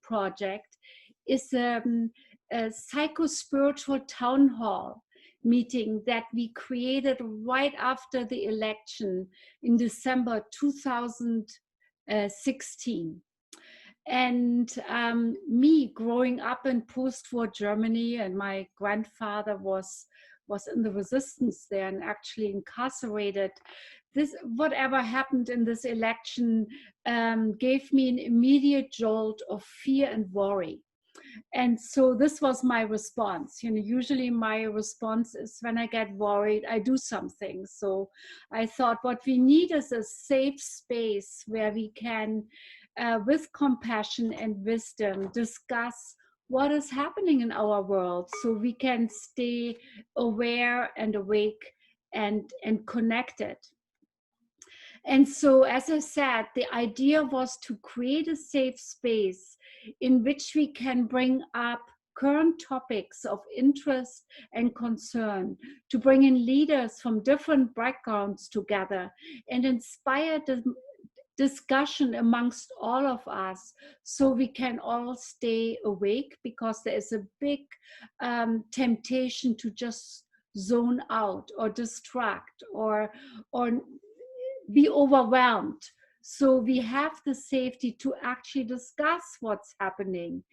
project is a psycho-spiritual town hall meeting that we created right after the election in December 2016. And me growing up in post-war Germany, and my grandfather was in the resistance there and actually incarcerated. This, whatever happened in this election, gave me an immediate jolt of fear and worry. And so this was my response. You know, usually my response is when I get worried, I do something. So I thought what we need is a safe space where we can, with compassion and wisdom, discuss what is happening in our world so we can stay aware and awake and connected. And so, as I said, the idea was to create a safe space in which we can bring up current topics of interest and concern, to bring in leaders from different backgrounds together and inspire the discussion amongst all of us so we can all stay awake, because there is a big temptation to just zone out or distract or be overwhelmed. So we have the safety to actually discuss what's happening.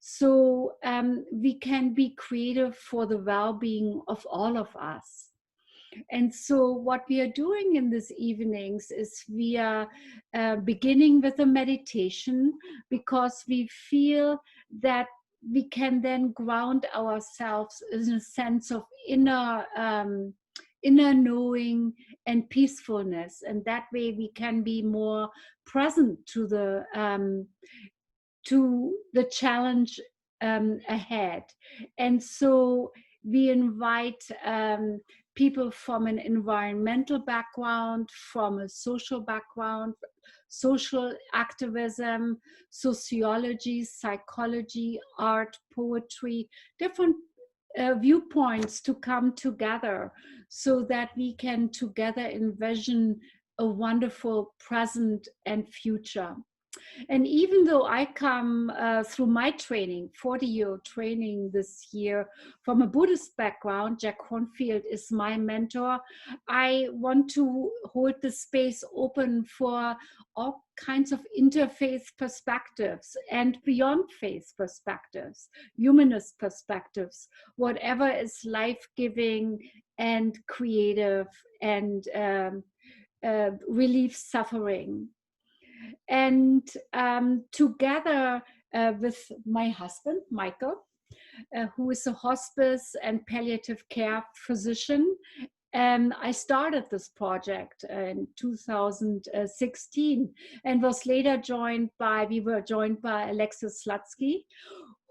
So we can be creative for the well-being of all of us. And so what we are doing in these evenings is we are beginning with a meditation, because we feel that we can then ground ourselves in a sense of inner knowing and peacefulness, and that way we can be more present to the challenge ahead. And so we invite people from an environmental background, from a social background, social activism, sociology, psychology, art, poetry, different viewpoints to come together so that we can together envision a wonderful present and future. And even though I come through my training, 40-year training this year, from a Buddhist background, Jack Kornfield is my mentor, I want to hold the space open for all kinds of interfaith perspectives and beyond faith perspectives, humanist perspectives, whatever is life-giving and creative and relieve suffering. And together with my husband, Michael, who is a hospice and palliative care physician, I started this project in 2016 and was later we were joined by Alexis Slutsky,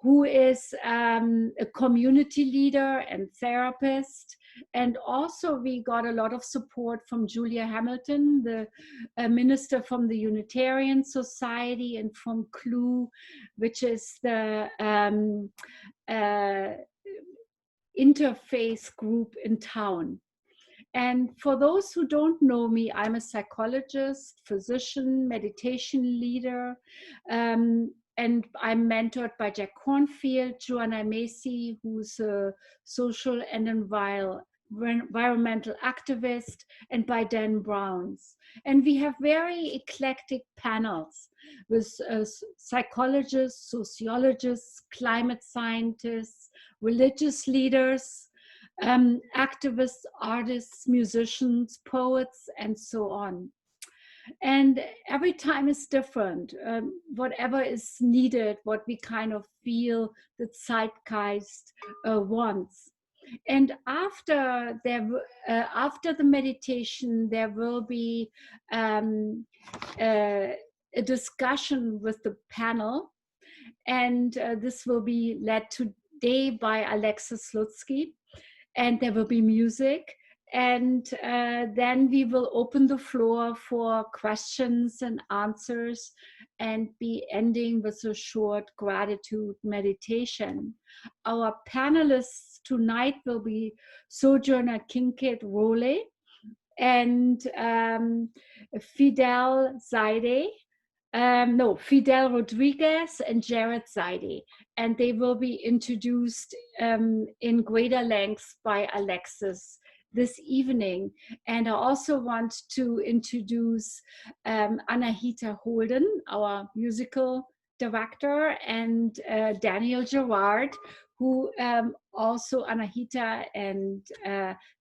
who is a community leader and therapist. And also we got a lot of support from Julia Hamilton, the minister from the Unitarian Society, and from CLU, which is the interfaith group in town. And for those who don't know me, I'm a psychologist, physician, meditation leader, and I'm mentored by Jack Kornfield, Joanna Macy, who's a social and environmental activist, and by Dan Browns. And we have very eclectic panels with psychologists, sociologists, climate scientists, religious leaders, activists, artists, musicians, poets, and so on. And every time is different, whatever is needed, what we kind of feel the zeitgeist wants. And after the meditation, there will be a discussion with the panel, and this will be led today by Alexis Slutsky, and there will be music. And then we will open the floor for questions and answers, and be ending with a short gratitude meditation. Our panelists tonight will be Sojourner, Kincaid, Rolle, and Fidel, Seide, No, Fidel Rodriguez and Jared Seide, and they will be introduced in greater length by Alexis this evening. And I also want to introduce Anahita Holden, our musical director, and Daniel Gerard, who also Anahita and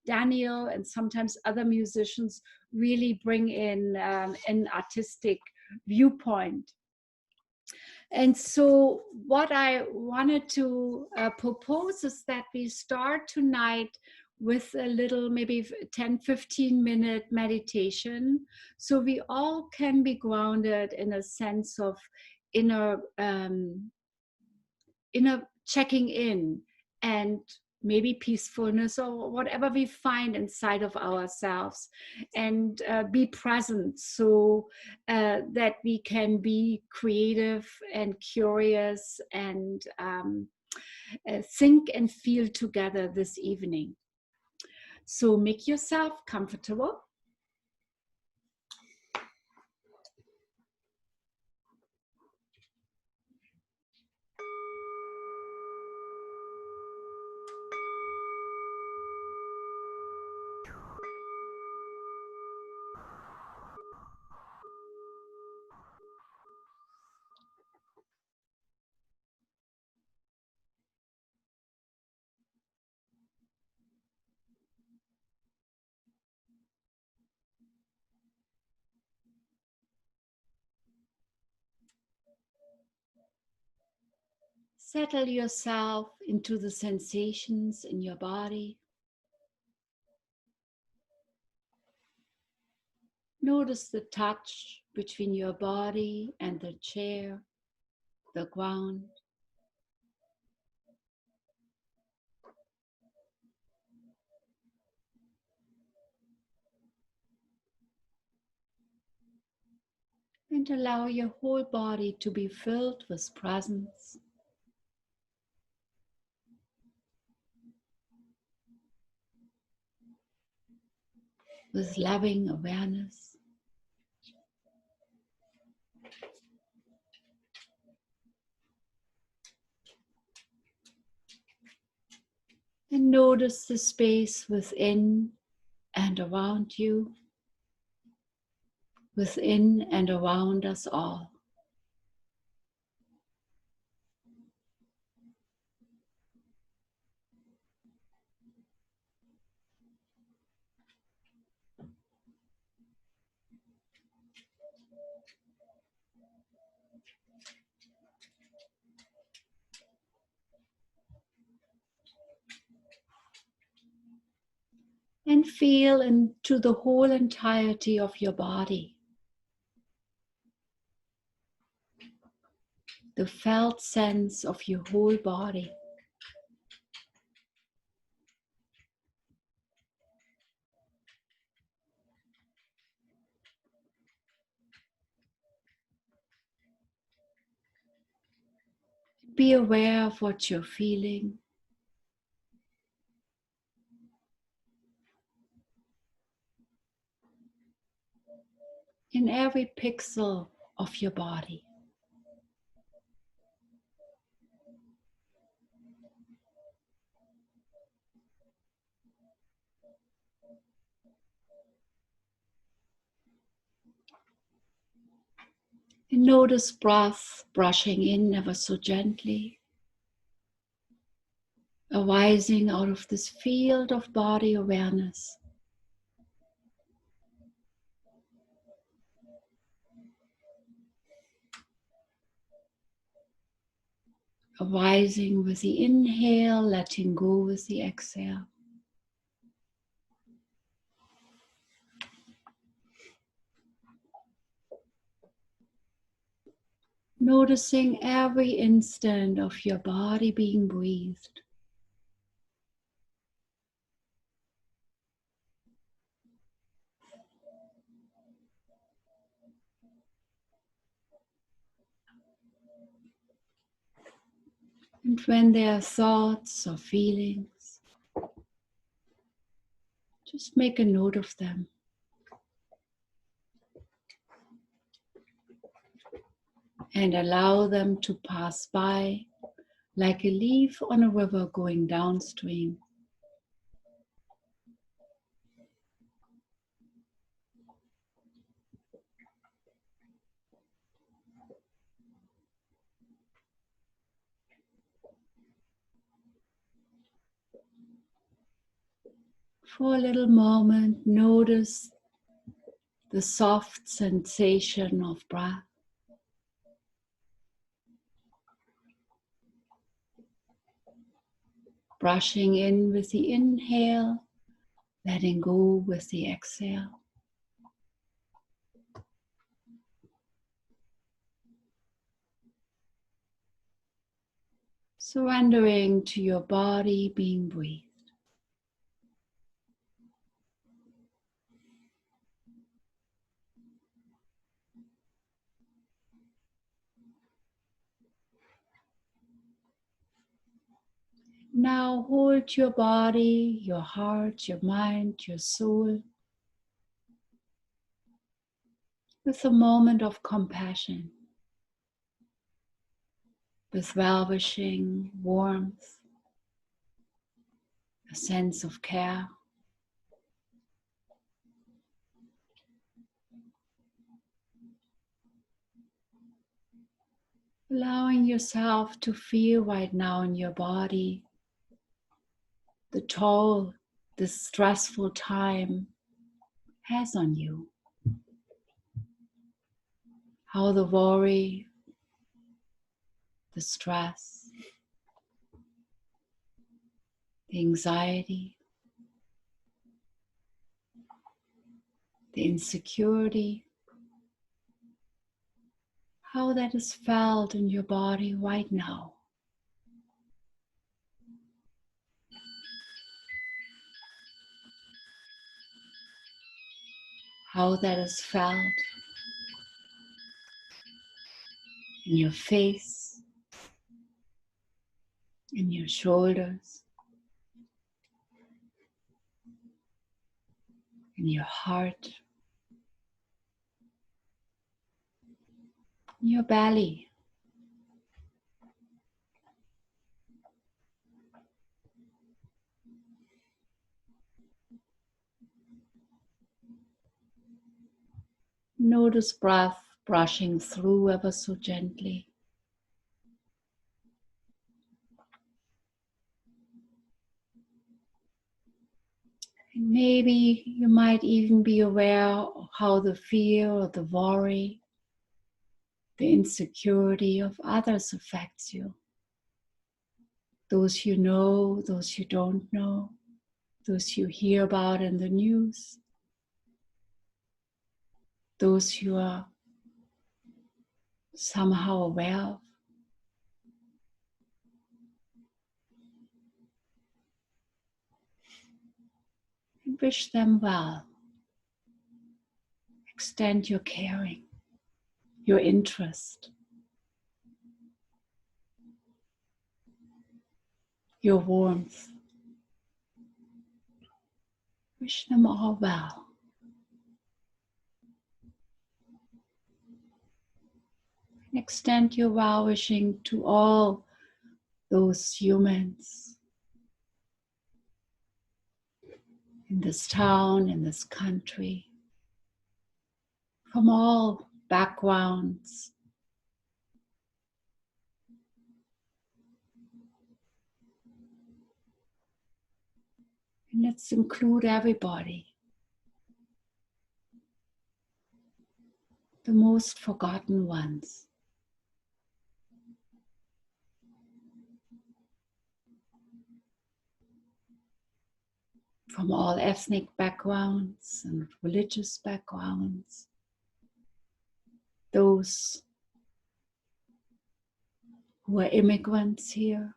Daniel and sometimes other musicians really bring in an artistic viewpoint. And so what I wanted to propose is that we start tonight with a little maybe 10-15 minute meditation, so we all can be grounded in a sense of inner checking in and maybe peacefulness or whatever we find inside of ourselves, and be present, so that we can be creative and curious and think and feel together this evening. So make yourself comfortable. Settle yourself into the sensations in your body. Notice the touch between your body and the chair, the ground. And allow your whole body to be filled with presence. With loving awareness. And notice the space within and around you, within and around us all. And feel into the whole entirety of your body. The felt sense of your whole body. Be aware of what you're feeling. In every pixel of your body. And notice breath brushing in ever so gently, arising out of this field of body awareness. Arising with the inhale, letting go with the exhale. Noticing every instant of your body being breathed. And when there are thoughts or feelings, just make a note of them. and allow them to pass by like a leaf on a river going downstream. For a little moment, notice the soft sensation of breath. Brushing in with the inhale, letting go with the exhale. Surrendering to your body being breathed. Now hold your body, your heart, your mind, your soul with a moment of compassion, with well-wishing warmth, a sense of care. Allowing yourself to feel right now in your body the toll this stressful time has on you. How the worry, the stress, the anxiety, the insecurity, how that is felt in your body right now. How that is felt in your face, in your shoulders, in your heart, in your belly. Notice breath brushing through ever so gently. And maybe you might even be aware of how the fear or the worry, the insecurity of others affects you. Those you know, those you don't know, those you hear about in the news, those you are somehow aware of. And wish them well. Extend your caring, your interest, your warmth. Wish them all well. And extend your well wishing to all those humans in this town, in this country, from all backgrounds. And let's include everybody. The most forgotten ones. From all ethnic backgrounds and religious backgrounds. Those who are immigrants here.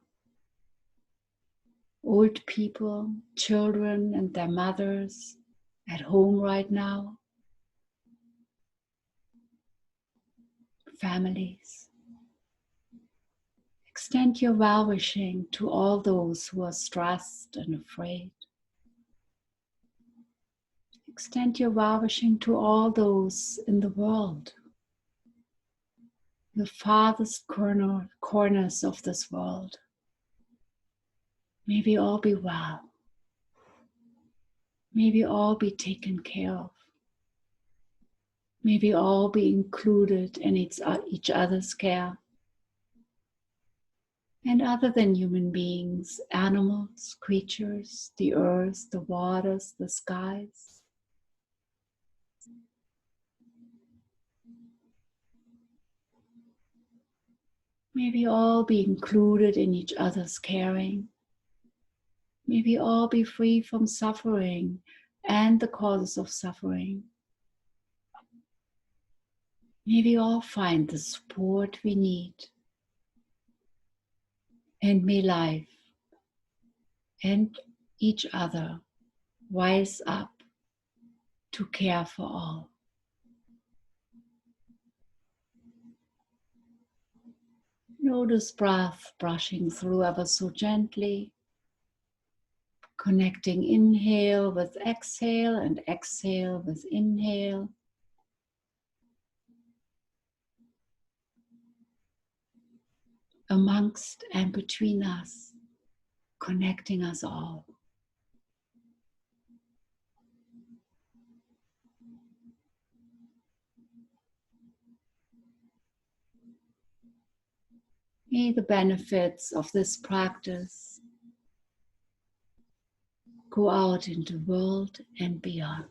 Old people, children and their mothers at home right now. Families. Extend your well-wishing to all those who are stressed and afraid. Extend your well-wishing to all those in the world the farthest corners of this world. May we all be well. May we all be taken care of. May we all be included in each other's care. And other than human beings, animals, creatures, the earth, the waters, the skies. May we all be included in each other's caring. May we all be free from suffering and the causes of suffering. May we all find the support we need. And may life and each other rise up to care for all. Notice breath brushing through ever so gently, connecting inhale with exhale and exhale with inhale. Amongst and between us, connecting us all. May the benefits of this practice go out into the world and beyond.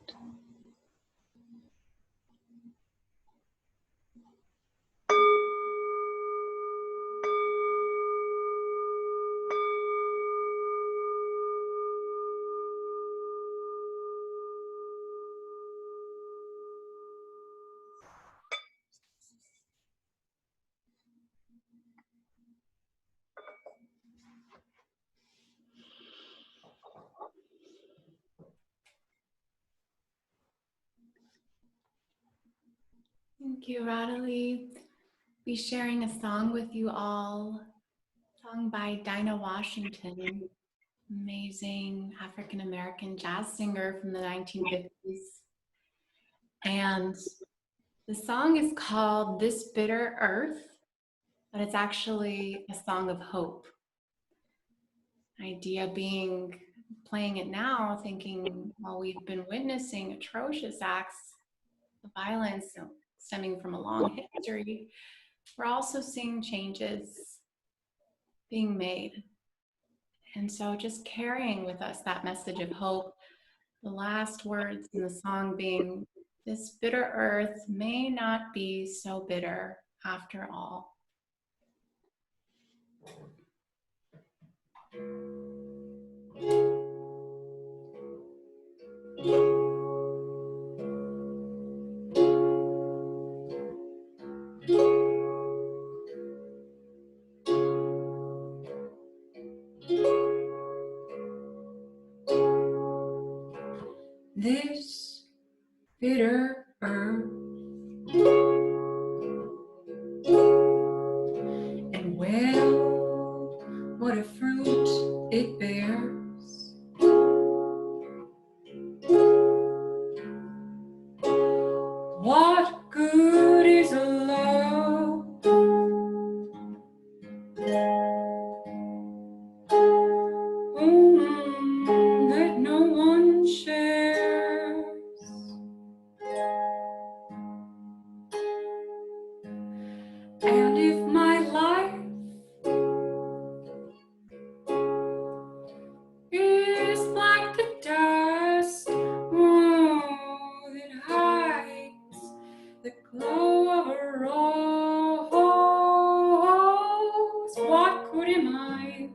Thank you, Radhule. Be sharing a song with you all, sung by Dinah Washington, amazing African-American jazz singer from the 1950s. And the song is called This Bitter Earth, but it's actually a song of hope. Idea being, playing it now, thinking, well, we've been witnessing atrocious acts of violence stemming from a long history. We're also seeing changes being made. And so just carrying with us that message of hope, the last words in the song being, this bitter earth may not be so bitter after all. This bitter earth, and well, what a fruit it bears. What good is a love that no one shares? And if my life is like the dust, that hides the glow of a rose, what good am I?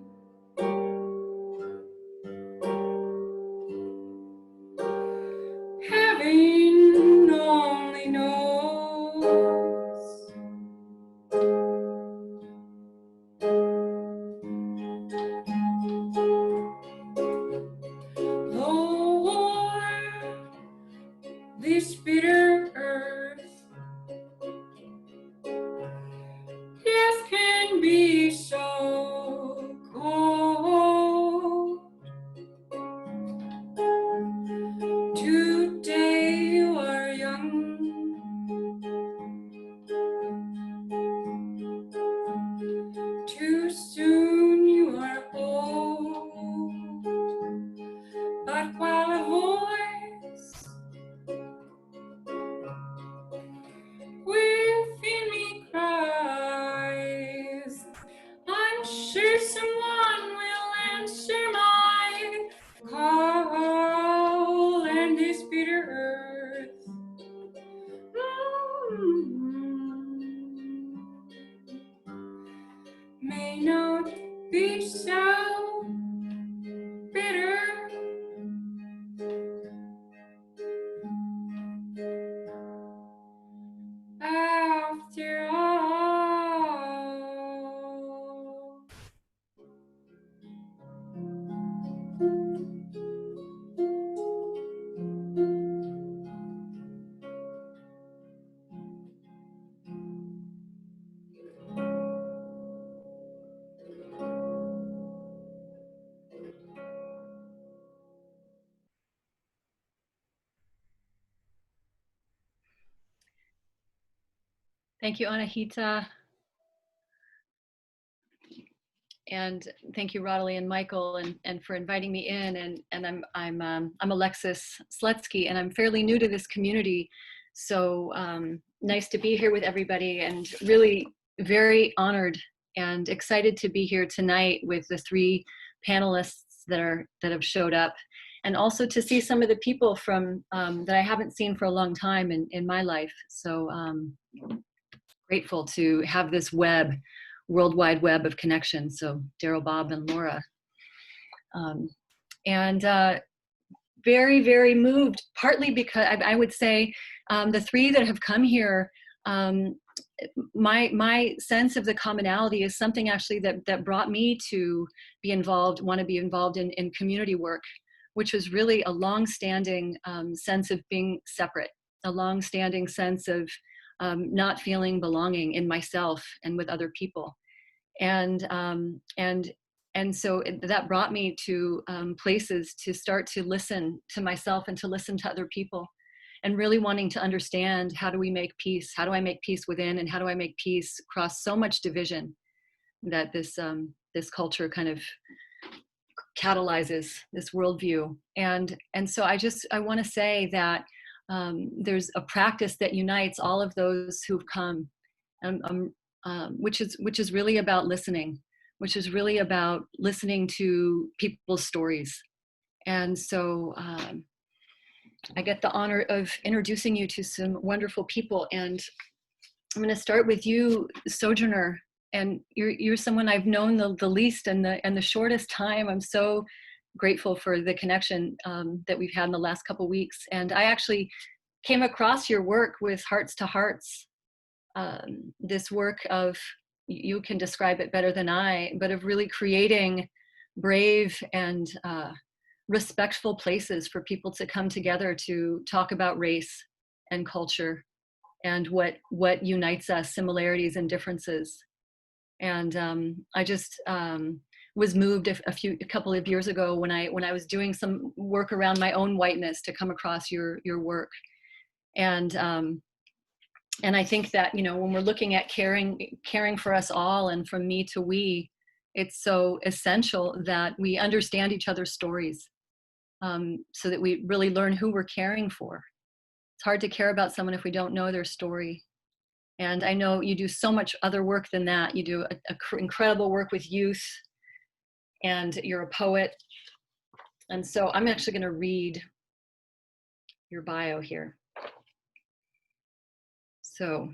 Heaven only knows. Lord, this bitter earth, yes, can be so may not be so bitter. After all. Thank you, Anahita. And thank you, Radhule and Michael, and for inviting me in. And I'm Alexis Slutsky, and I'm fairly new to this community. So nice to be here with everybody, and really very honored and excited to be here tonight with the three panelists that have showed up, and also to see some of the people from that I haven't seen for a long time in my life. So grateful to have this worldwide web of connections. So Daryl, Bob, and Laura. And very, very moved, partly because I would say the three that have come here, my sense of the commonality is something actually that brought me to want to be involved in community work, which was really a long-standing sense of being separate, a long-standing sense of not feeling belonging in myself and with other people. And so that brought me to places to start to listen to myself and to listen to other people, and really wanting to understand, how do we make peace? How do I make peace within, and how do I make peace across so much division that this culture kind of catalyzes, this worldview. And so I want to say that there's a practice that unites all of those who've come, which is really about listening, which is really about listening to people's stories. And so I get the honor of introducing you to some wonderful people. And I'm going to start with you, Sojourner. And you're someone I've known the least and the shortest time. I'm so grateful for the connection that we've had in the last couple of weeks. And I actually came across your work with Hearts to Hearts. This work of, you can describe it better than I, but of really creating brave and respectful places for people to come together to talk about race and culture and what unites us, similarities and differences. And I just was moved a couple of years ago when I was doing some work around my own whiteness to come across your work. And I think that, when we're looking at caring for us all, and from me to we, it's so essential that we understand each other's stories, so that we really learn who we're caring for. It's hard to care about someone if we don't know their story. And I know you do so much other work than that. You do incredible work with youth, and you're a poet. And so I'm actually going to read your bio here. So,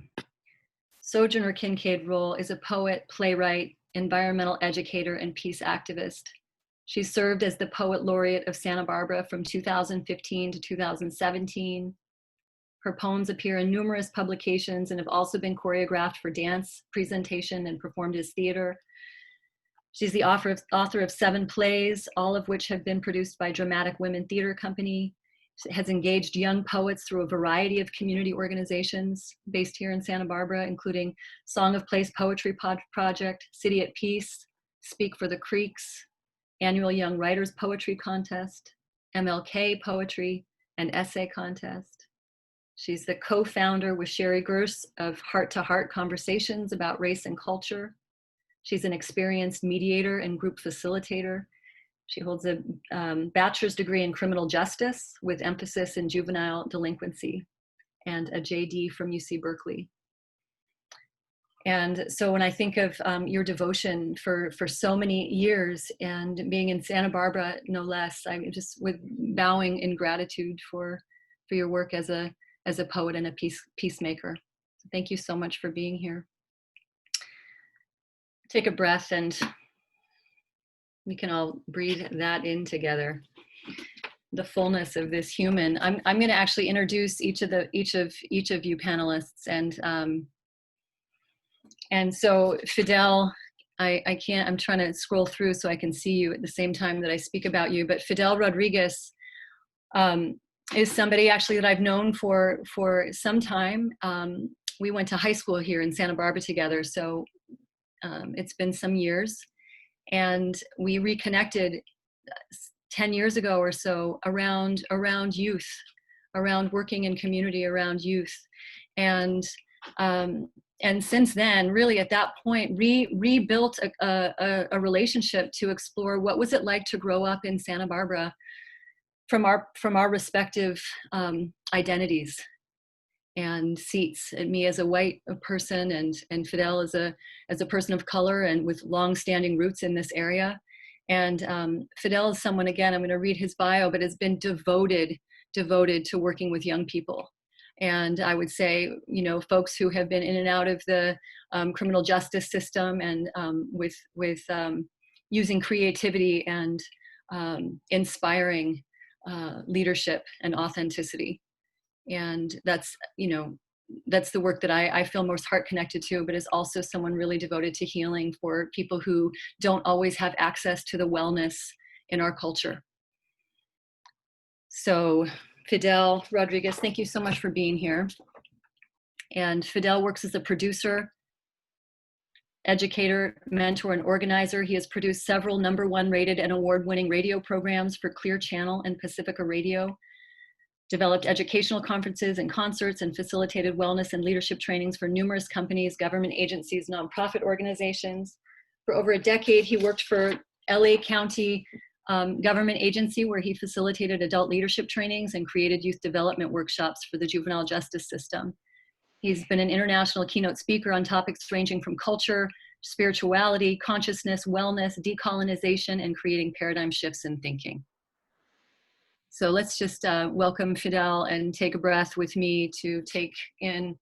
Sojourner Kincaid Rolle is a poet, playwright, environmental educator, and peace activist. She served as the Poet Laureate of Santa Barbara from 2015 to 2017. Her poems appear in numerous publications and have also been choreographed for dance, presentation, and performed as theater. She's the author of 7 plays, all of which have been produced by Dramatic Women Theater Company. She has engaged young poets through a variety of community organizations based here in Santa Barbara, including Song of Place Poetry Project, City at Peace, Speak for the Creeks, Annual Young Writers Poetry Contest, MLK Poetry and Essay Contest. She's the co-founder with Sherry Gerse of Heart to Heart Conversations about Race and Culture. She's an experienced mediator and group facilitator. She holds a bachelor's degree in criminal justice with emphasis in juvenile delinquency, and a JD from UC Berkeley. And so when I think of your devotion for so many years, and being in Santa Barbara, no less, I'm just bowing in gratitude for your work as a poet and a peacemaker. So thank you so much for being here. Take a breath and we can all breathe that in together. The fullness of this human. I'm going to actually introduce each of you panelists, and so Fidel, I can't. I'm trying to scroll through so I can see you at the same time that I speak about you. But Fidel Rodriguez is somebody actually that I've known for some time. We went to high school here in Santa Barbara together, so it's been some years, and we reconnected 10 years ago or so around youth, around working in community around youth. And since then, really at that point, rebuilt a relationship to explore what was it like to grow up in Santa Barbara from our respective identities and seats. And me as a white person, and Fidel as a person of color and with long-standing roots in this area. And Fidel is someone, again, I'm going to read his bio, but has been devoted to working with young people. And I would say, you know, folks who have been in and out of the criminal justice system, and with using creativity and inspiring leadership and authenticity. And that's, you know, that's the work that I feel most heart connected to, but is also someone really devoted to healing for people who don't always have access to the wellness in our culture. So Fidel Rodriguez, thank you so much for being here. And Fidel works as a producer, educator, mentor, and organizer. He has produced several #1 rated and award-winning radio programs for Clear Channel and Pacifica Radio, developed educational conferences and concerts, and facilitated wellness and leadership trainings for numerous companies, government agencies, nonprofit organizations. For over a decade, he worked for LA County government agency, where he facilitated adult leadership trainings and created youth development workshops for the juvenile justice system. He's been an international keynote speaker on topics ranging from culture, spirituality, consciousness, wellness, decolonization, and creating paradigm shifts in thinking. So let's just welcome Fidel and take a breath with me to take in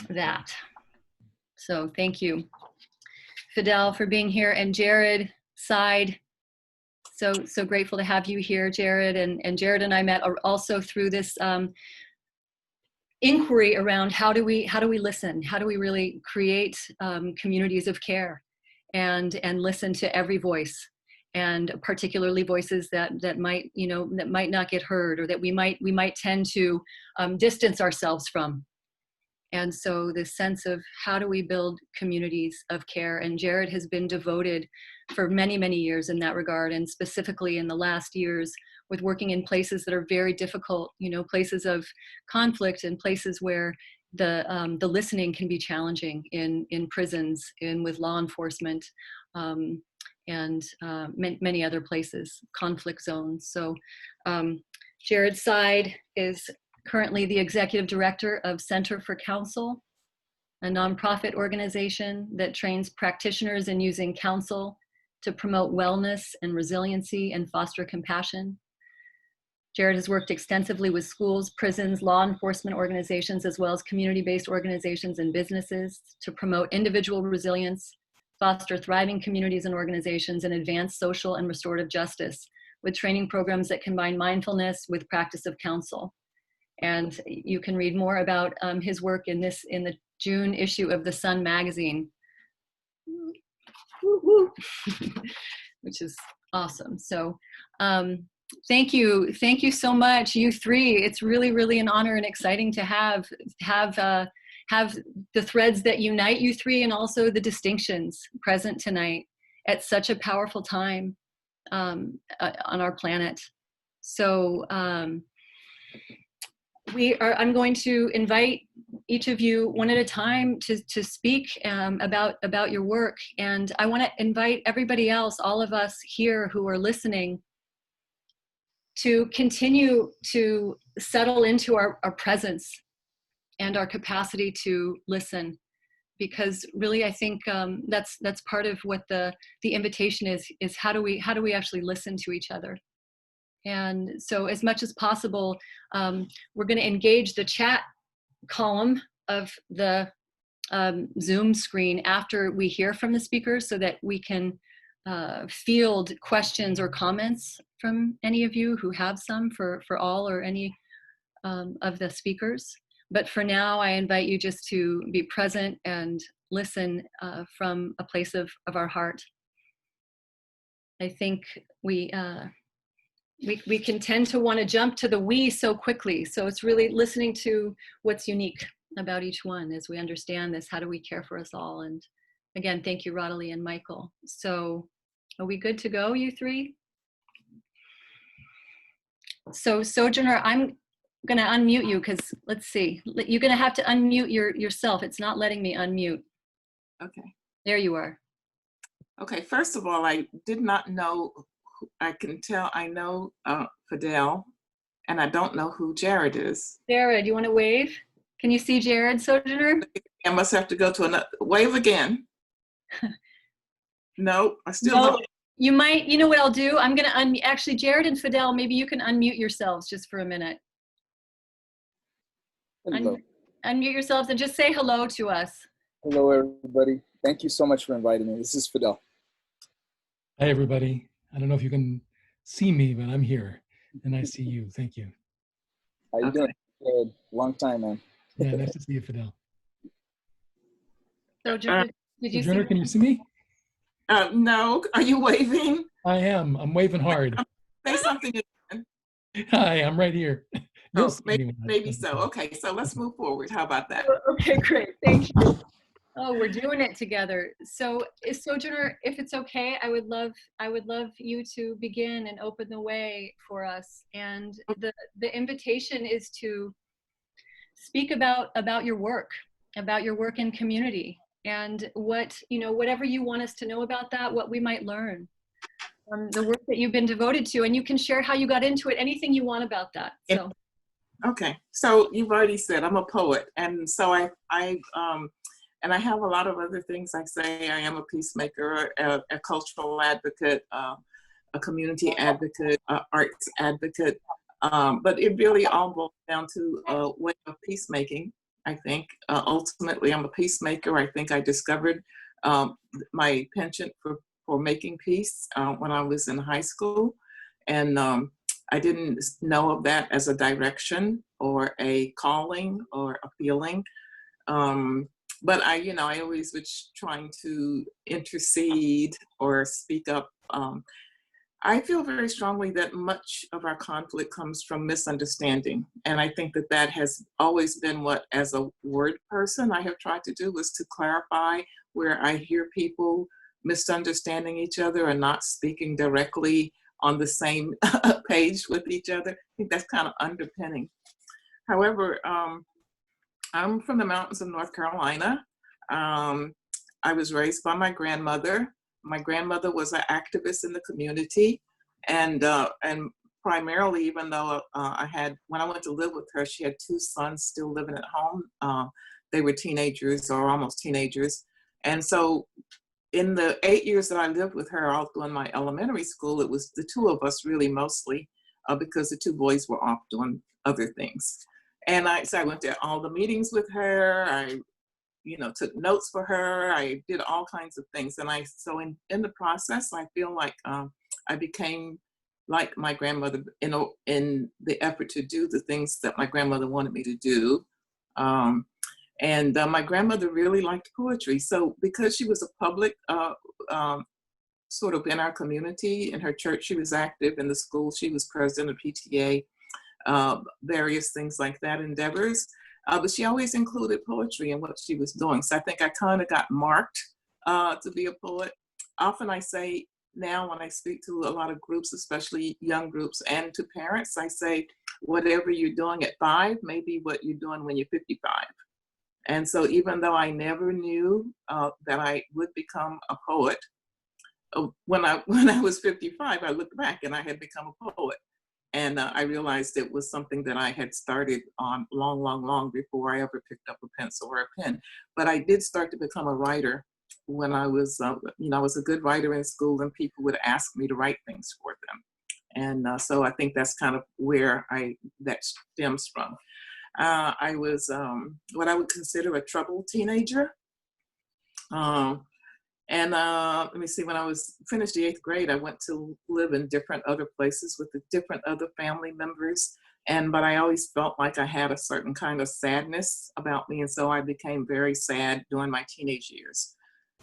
that. So thank you, Fidel, for being here, and Jared, Seide. So grateful to have you here, Jared. And Jared and I met also through this inquiry around how do we listen? How do we really create communities of care and listen to every voice, and particularly voices that might, you know, that might not get heard, or that we might tend to distance ourselves from. And so this sense of how do we build communities of care, and Jared has been devoted for many, many years in that regard, and specifically in the last years with working in places that are very difficult, you know, places of conflict, and places where the listening can be challenging in prisons, with law enforcement, and many other places, conflict zones. So Jared Seide is currently the executive director of Center for Counsel, a nonprofit organization that trains practitioners in using counsel to promote wellness and resiliency and foster compassion. Jared has worked extensively with schools, prisons, law enforcement organizations, as well as community-based organizations and businesses to promote individual resilience, foster thriving communities and organizations, and advance social and restorative justice with training programs that combine mindfulness with practice of counsel. And you can read more about his work in the June issue of The Sun magazine, which is awesome. So thank you so much, you three. It's really, really an honor and exciting to have the threads that unite you three, and also the distinctions present tonight at such a powerful time on our planet. So I'm going to invite each of you one at a time to speak about your work. And I want to invite everybody else, all of us here who are listening, to continue to settle into our presence and our capacity to listen. Because really, I think that's part of what the invitation is how do we actually listen to each other? And so as much as possible, we're going to engage the chat column of the Zoom screen after we hear from the speakers so that we can field questions or comments from any of you who have some for all or any of the speakers. But for now, I invite you just to be present and listen from a place of our heart. I think we can tend to want to jump to the we so quickly. So it's really listening to what's unique about each one as we understand this. How do we care for us all? And again, thank you, Radhule and Michael. So are we good to go, you three? So Sojourner, I'm going to unmute you because let's see. You're going to have to unmute yourself. It's not letting me unmute. Okay. There you are. Okay. First of all, I did not know. I can tell I know Fidel, and I don't know who Jared is. Jared, you want to wave? Can you see Jared, Sojourner? I must have to go to another. Wave again. No, I still don't. You might. You know what I'll do? I'm going to unmute. Actually, Jared and Fidel, maybe you can unmute yourselves just for a minute. Unmute yourselves and just say hello to us. Hello, everybody. Thank you so much for inviting me. This is Fidel. Hi, everybody. I don't know if you can see me, but I'm here, and I see you. Thank you. How you doing? Good. Long time, man. Yeah, nice to see you, Fidel. Sojourner, did you Sojourner, see? can you see me? No. Are you waving? I am. I'm waving hard. Say something again. Hi, I'm right here. Oh, maybe so. Okay, so let's move forward. How about that? Okay, great. Thank you. Oh, we're doing it together. So, Sojourner, if it's okay, I would love you to begin and open the way for us. And the invitation is to speak about your work in community, and whatever you want us to know about that, what we might learn from the work that you've been devoted to, and you can share how you got into it, anything you want about that. So. Okay, so you've already said I'm a poet, and so I have a lot of other things I say. I am a peacemaker, a cultural advocate, a community advocate, arts advocate, but it really all boils down to a way of peacemaking. I think ultimately I'm a peacemaker. I think I discovered my penchant for making peace when I was in high school, and I didn't know of that as a direction or a calling or a feeling. But I always was trying to intercede or speak up. I feel very strongly that much of our conflict comes from misunderstanding. And I think that has always been what, as a word person, I have tried to do, was to clarify where I hear people misunderstanding each other and not speaking directly on the same page with each other. I think that's kind of underpinning. However, I'm from the mountains of North Carolina. I was raised by my grandmother. My grandmother was an activist in the community, and primarily, even though when I went to live with her, she had two sons still living at home. They were teenagers or almost teenagers, and so in the 8 years that I lived with her, all through my elementary school, it was the two of us really mostly, because the two boys were off doing other things. And I went to all the meetings with her. I, took notes for her. I did all kinds of things. And so in the process, I feel like I became like my grandmother in the effort to do the things that my grandmother wanted me to do. And my grandmother really liked poetry. So because she was a public, sort of in our community, in her church, she was active. In the school, she was president of PTA, various things like that, endeavors. But she always included poetry in what she was doing. So I think I kind of got marked to be a poet. Often I say now when I speak to a lot of groups, especially young groups, and to parents, I say, whatever you're doing at 5 may be what you're doing when you're 55. And so even though I never knew that I would become a poet, when I was 55, I looked back and I had become a poet. And I realized it was something that I had started on long before I ever picked up a pencil or a pen. But I did start to become a writer when I was, I was a good writer in school, and people would ask me to write things for them. And so I think that's kind of where that stems from. I was what I would consider a troubled teenager. Let me see, when I was finished the 8th grade, I went to live in different other places with the different other family members. But I always felt like I had a certain kind of sadness about me. And so I became very sad during my teenage years.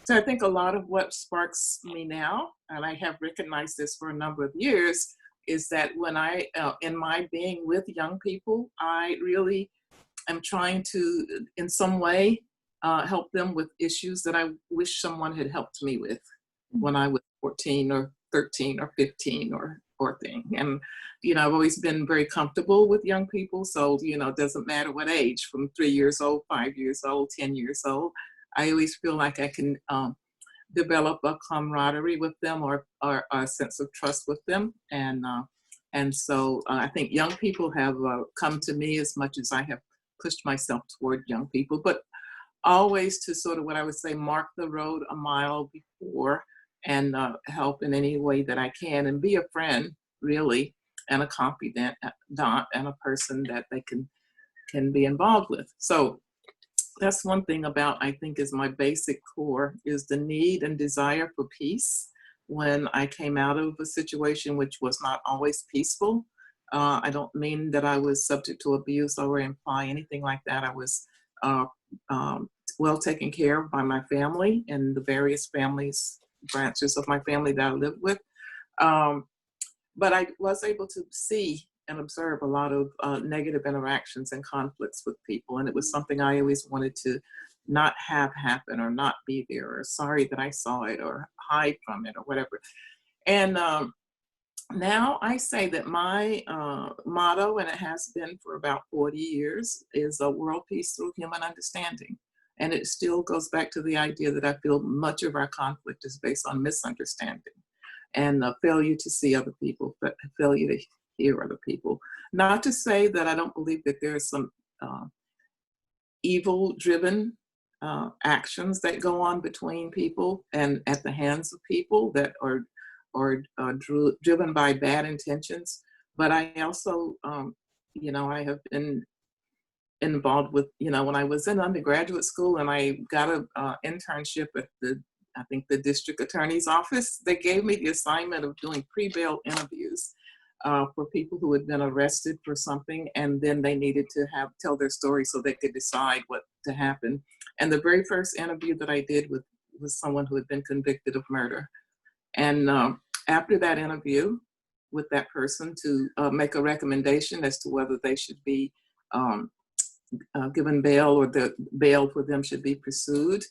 So I think a lot of what sparks me now, and I have recognized this for a number of years, is that when in my being with young people, I really am trying to, in some way, help them with issues that I wish someone had helped me with when I was 14 or 13 or 15 or thing. And, I've always been very comfortable with young people. So, it doesn't matter what age, from 3 years old, 5 years old, 10 years old. I always feel like I can develop a camaraderie with them or a sense of trust with them. And so I think young people have come to me as much as I have pushed myself toward young people, but always to sort of what I would say, mark the road a mile before and help in any way that I can and be a friend, really, and a confidant and a person that they can be involved with. So that's one thing about, I think, is my basic core, is the need and desire for peace. When I came out of a situation which was not always peaceful, I don't mean that I was subject to abuse or imply anything like that. I was well taken care of by my family and the various branches of my family that I lived with. But I was able to see and observe a lot of negative interactions and conflicts with people. And it was something I always wanted to not have happen or not be there, or sorry that I saw it, or hide from it, or whatever. And now I say that my motto, and it has been for about 40 years, is a world peace through human understanding. And it still goes back to the idea that I feel much of our conflict is based on misunderstanding and failure to see other people, but failure to hear other people. Not to say that I don't believe that there are some evil-driven actions that go on between people and at the hands of people that are driven by bad intentions. But I also, I have been involved with, when I was in undergraduate school and I got an internship at I think the district attorney's office, they gave me the assignment of doing pre-bail interviews for people who had been arrested for something, and then they needed to tell their story so they could decide what to happen. And the very first interview that I did was someone who had been convicted of murder. And after that interview with that person to make a recommendation as to whether they should be given bail or the bail for them should be pursued,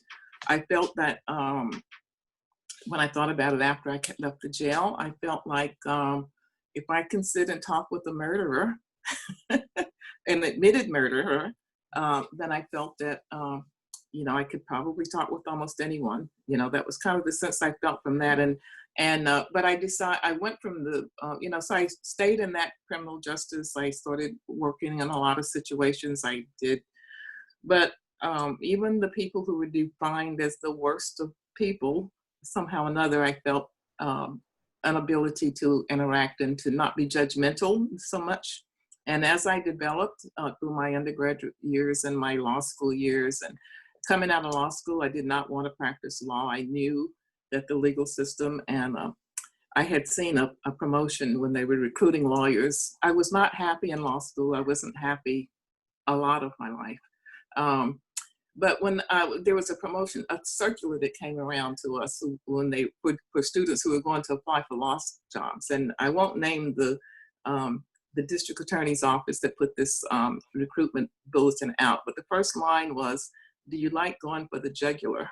I felt that when I thought about it after I left the jail, I felt like if I can sit and talk with the murderer, an admitted murderer, then I felt that, I could probably talk with almost anyone. That was kind of the sense I felt from that. But I went from so I stayed in that criminal justice. I started working in a lot of situations I did. But even the people who were defined as the worst of people, somehow or another, I felt an ability to interact and to not be judgmental so much. And as I developed through my undergraduate years and my law school years, and coming out of law school, I did not want to practice law. I knew that the legal system, and I had seen a promotion when they were recruiting lawyers. I was not happy in law school. I wasn't happy a lot of my life. But when there was a promotion, a circular that came around to us for students who were going to apply for law jobs. And I won't name the district attorney's office that put this recruitment bulletin out. But the first line was, "Do you like going for the jugular?"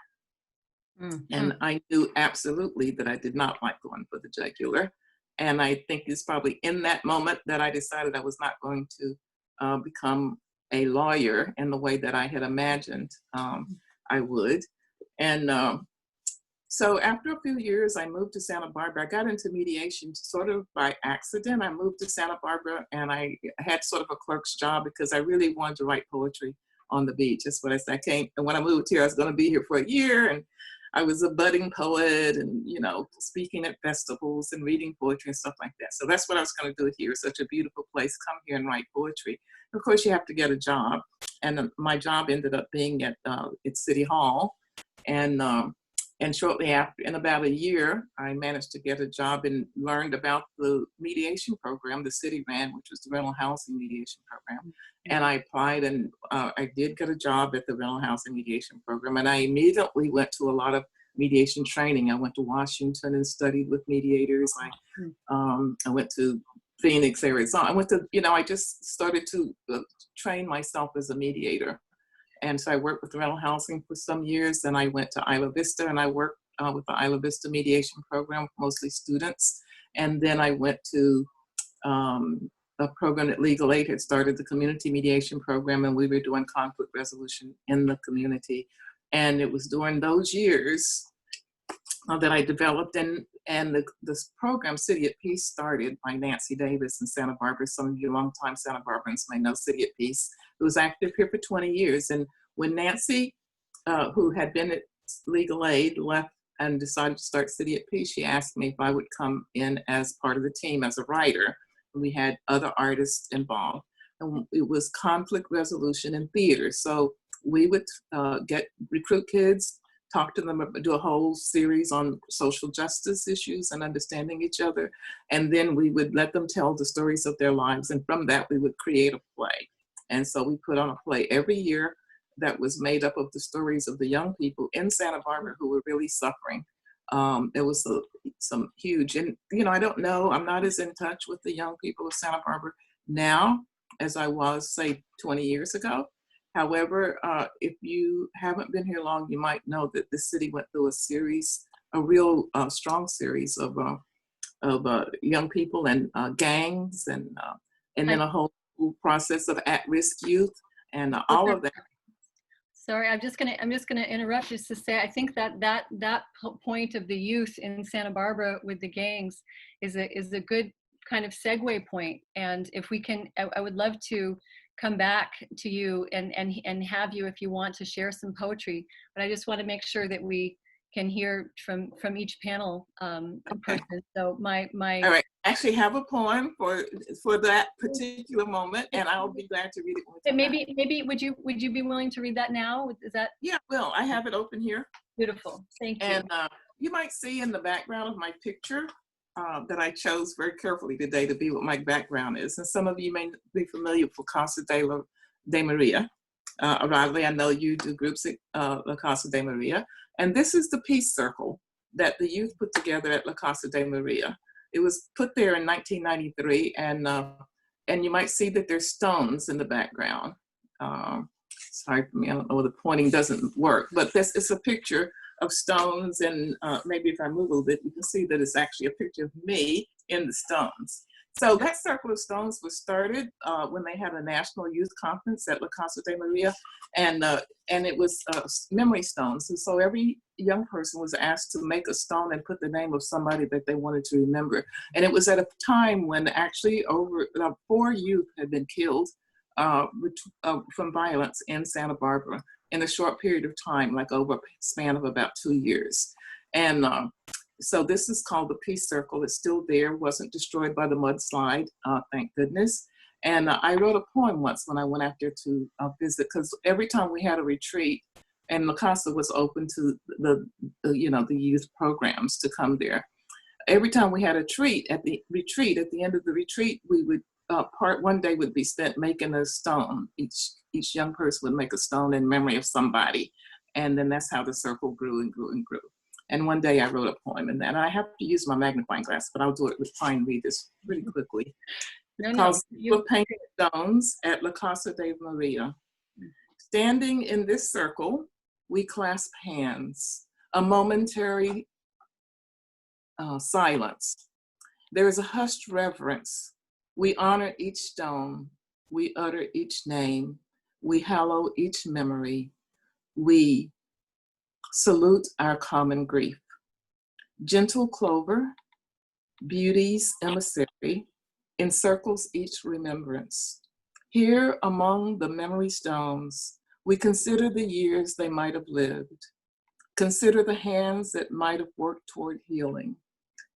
Mm-hmm. And I knew absolutely that I did not like going for the jugular. And I think it's probably in that moment that I decided I was not going to become a lawyer in the way that I had imagined I would. And so after a few years, I moved to Santa Barbara. I got into mediation sort of by accident. I moved to Santa Barbara and I had sort of a clerk's job because I really wanted to write poetry on the beach. That's what I said. And when I moved here, I was going to be here for a year. And I was a budding poet and, speaking at festivals and reading poetry and stuff like that. So that's what I was going to do here. It's such a beautiful place. Come here and write poetry. Of course, you have to get a job. And my job ended up being at City Hall. And shortly after, in about a year, I managed to get a job and learned about the mediation program the city ran, which was the rental housing mediation program. And I applied, and I did get a job at the rental housing mediation program. And I immediately went to a lot of mediation training. I went to Washington and studied with mediators. I went to Phoenix, Arizona. I just started to train myself as a mediator. And so I worked with rental housing for some years. Then I went to Isla Vista, and I worked with the Isla Vista mediation program, mostly students. And then I went to a program that Legal Aid had started, the community mediation program, and we were doing conflict resolution in the community. And it was during those years that I developed, and this program, City at Peace, started by Nancy Davis in Santa Barbara. Some of you longtime Santa Barbarians may know City at Peace. It was active here for 20 years. And when Nancy, who had been at Legal Aid, left and decided to start City at Peace, she asked me if I would come in as part of the team as a writer. We had other artists involved. And it was conflict resolution in theater. So we would recruit kids, talk to them, do a whole series on social justice issues and understanding each other. And then we would let them tell the stories of their lives. And from that, we would create a play. And so we put on a play every year that was made up of the stories of the young people in Santa Barbara who were really suffering. There was some huge, and I don't know, I'm not as in touch with the young people of Santa Barbara now as I was, say, 20 years ago. However, if you haven't been here long, you might know that the city went through a real strong series of young people and gangs, and then a whole process of at-risk youth and all of that. Sorry, I'm just gonna interrupt just to say I think that point of the youth in Santa Barbara with the gangs is a good kind of segue point. And if we can, I would love to come back to you and have you, if you want, to share some poetry. But I just want to make sure that we can hear from each panel person. So my all right, I actually have a poem for that particular moment, and I'll be glad to read it. Maybe would you be willing to read that now? Is that? Yeah, well, I have it open here. Beautiful, thank you. And you might see in the background of my picture that I chose very carefully today to be what my background is. And some of you may be familiar with Casa de Maria. Radhule, I know you do groups at La Casa de Maria. And this is the peace circle that the youth put together at La Casa de Maria. It was put there in 1993, and you might see that there's stones in the background. Sorry for me, I don't know, the pointing doesn't work, but it's a picture of stones, and maybe if I move a little bit, you can see that it's actually a picture of me in the stones. So that circle of stones was started when they had a national youth conference at La Casa de Maria, and it was memory stones. And so every young person was asked to make a stone and put the name of somebody that they wanted to remember. And it was at a time when actually over 4 youth had been killed from violence in Santa Barbara in a short period of time, like over a span of about 2 years. And so this is called the Peace Circle. It's still there, wasn't destroyed by the mudslide, thank goodness. And I wrote a poem once when I went out there to visit, because every time we had a retreat, and La Casa was open to the youth programs to come there. Every time we had a treat at the end of the retreat, we would one day would be spent making a stone. Each young person would make a stone in memory of somebody, and then that's how the circle grew and grew and grew. And one day I wrote a poem in that. And I have to use my magnifying glass, but I'll do it with fine read this pretty quickly. Called Painted Stones at La Casa de Maria. Standing in this circle, we clasp hands, a momentary silence. There is a hushed reverence. We honor each stone. We utter each name. We hallow each memory. We salute our common grief. Gentle clover, beauty's emissary, encircles each remembrance. Here among the memory stones, we consider the years they might have lived. Consider the hands that might have worked toward healing.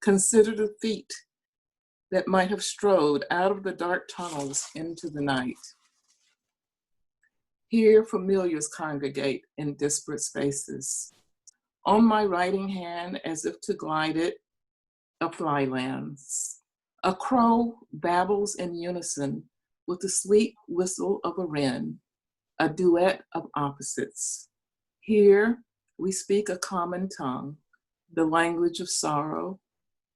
Consider the feet that might have strode out of the dark tunnels into the night. Here familiars congregate in disparate spaces. On my writing hand, as if to glide it, a fly lands. A crow babbles in unison with the sweet whistle of a wren, a duet of opposites. Here we speak a common tongue, the language of sorrow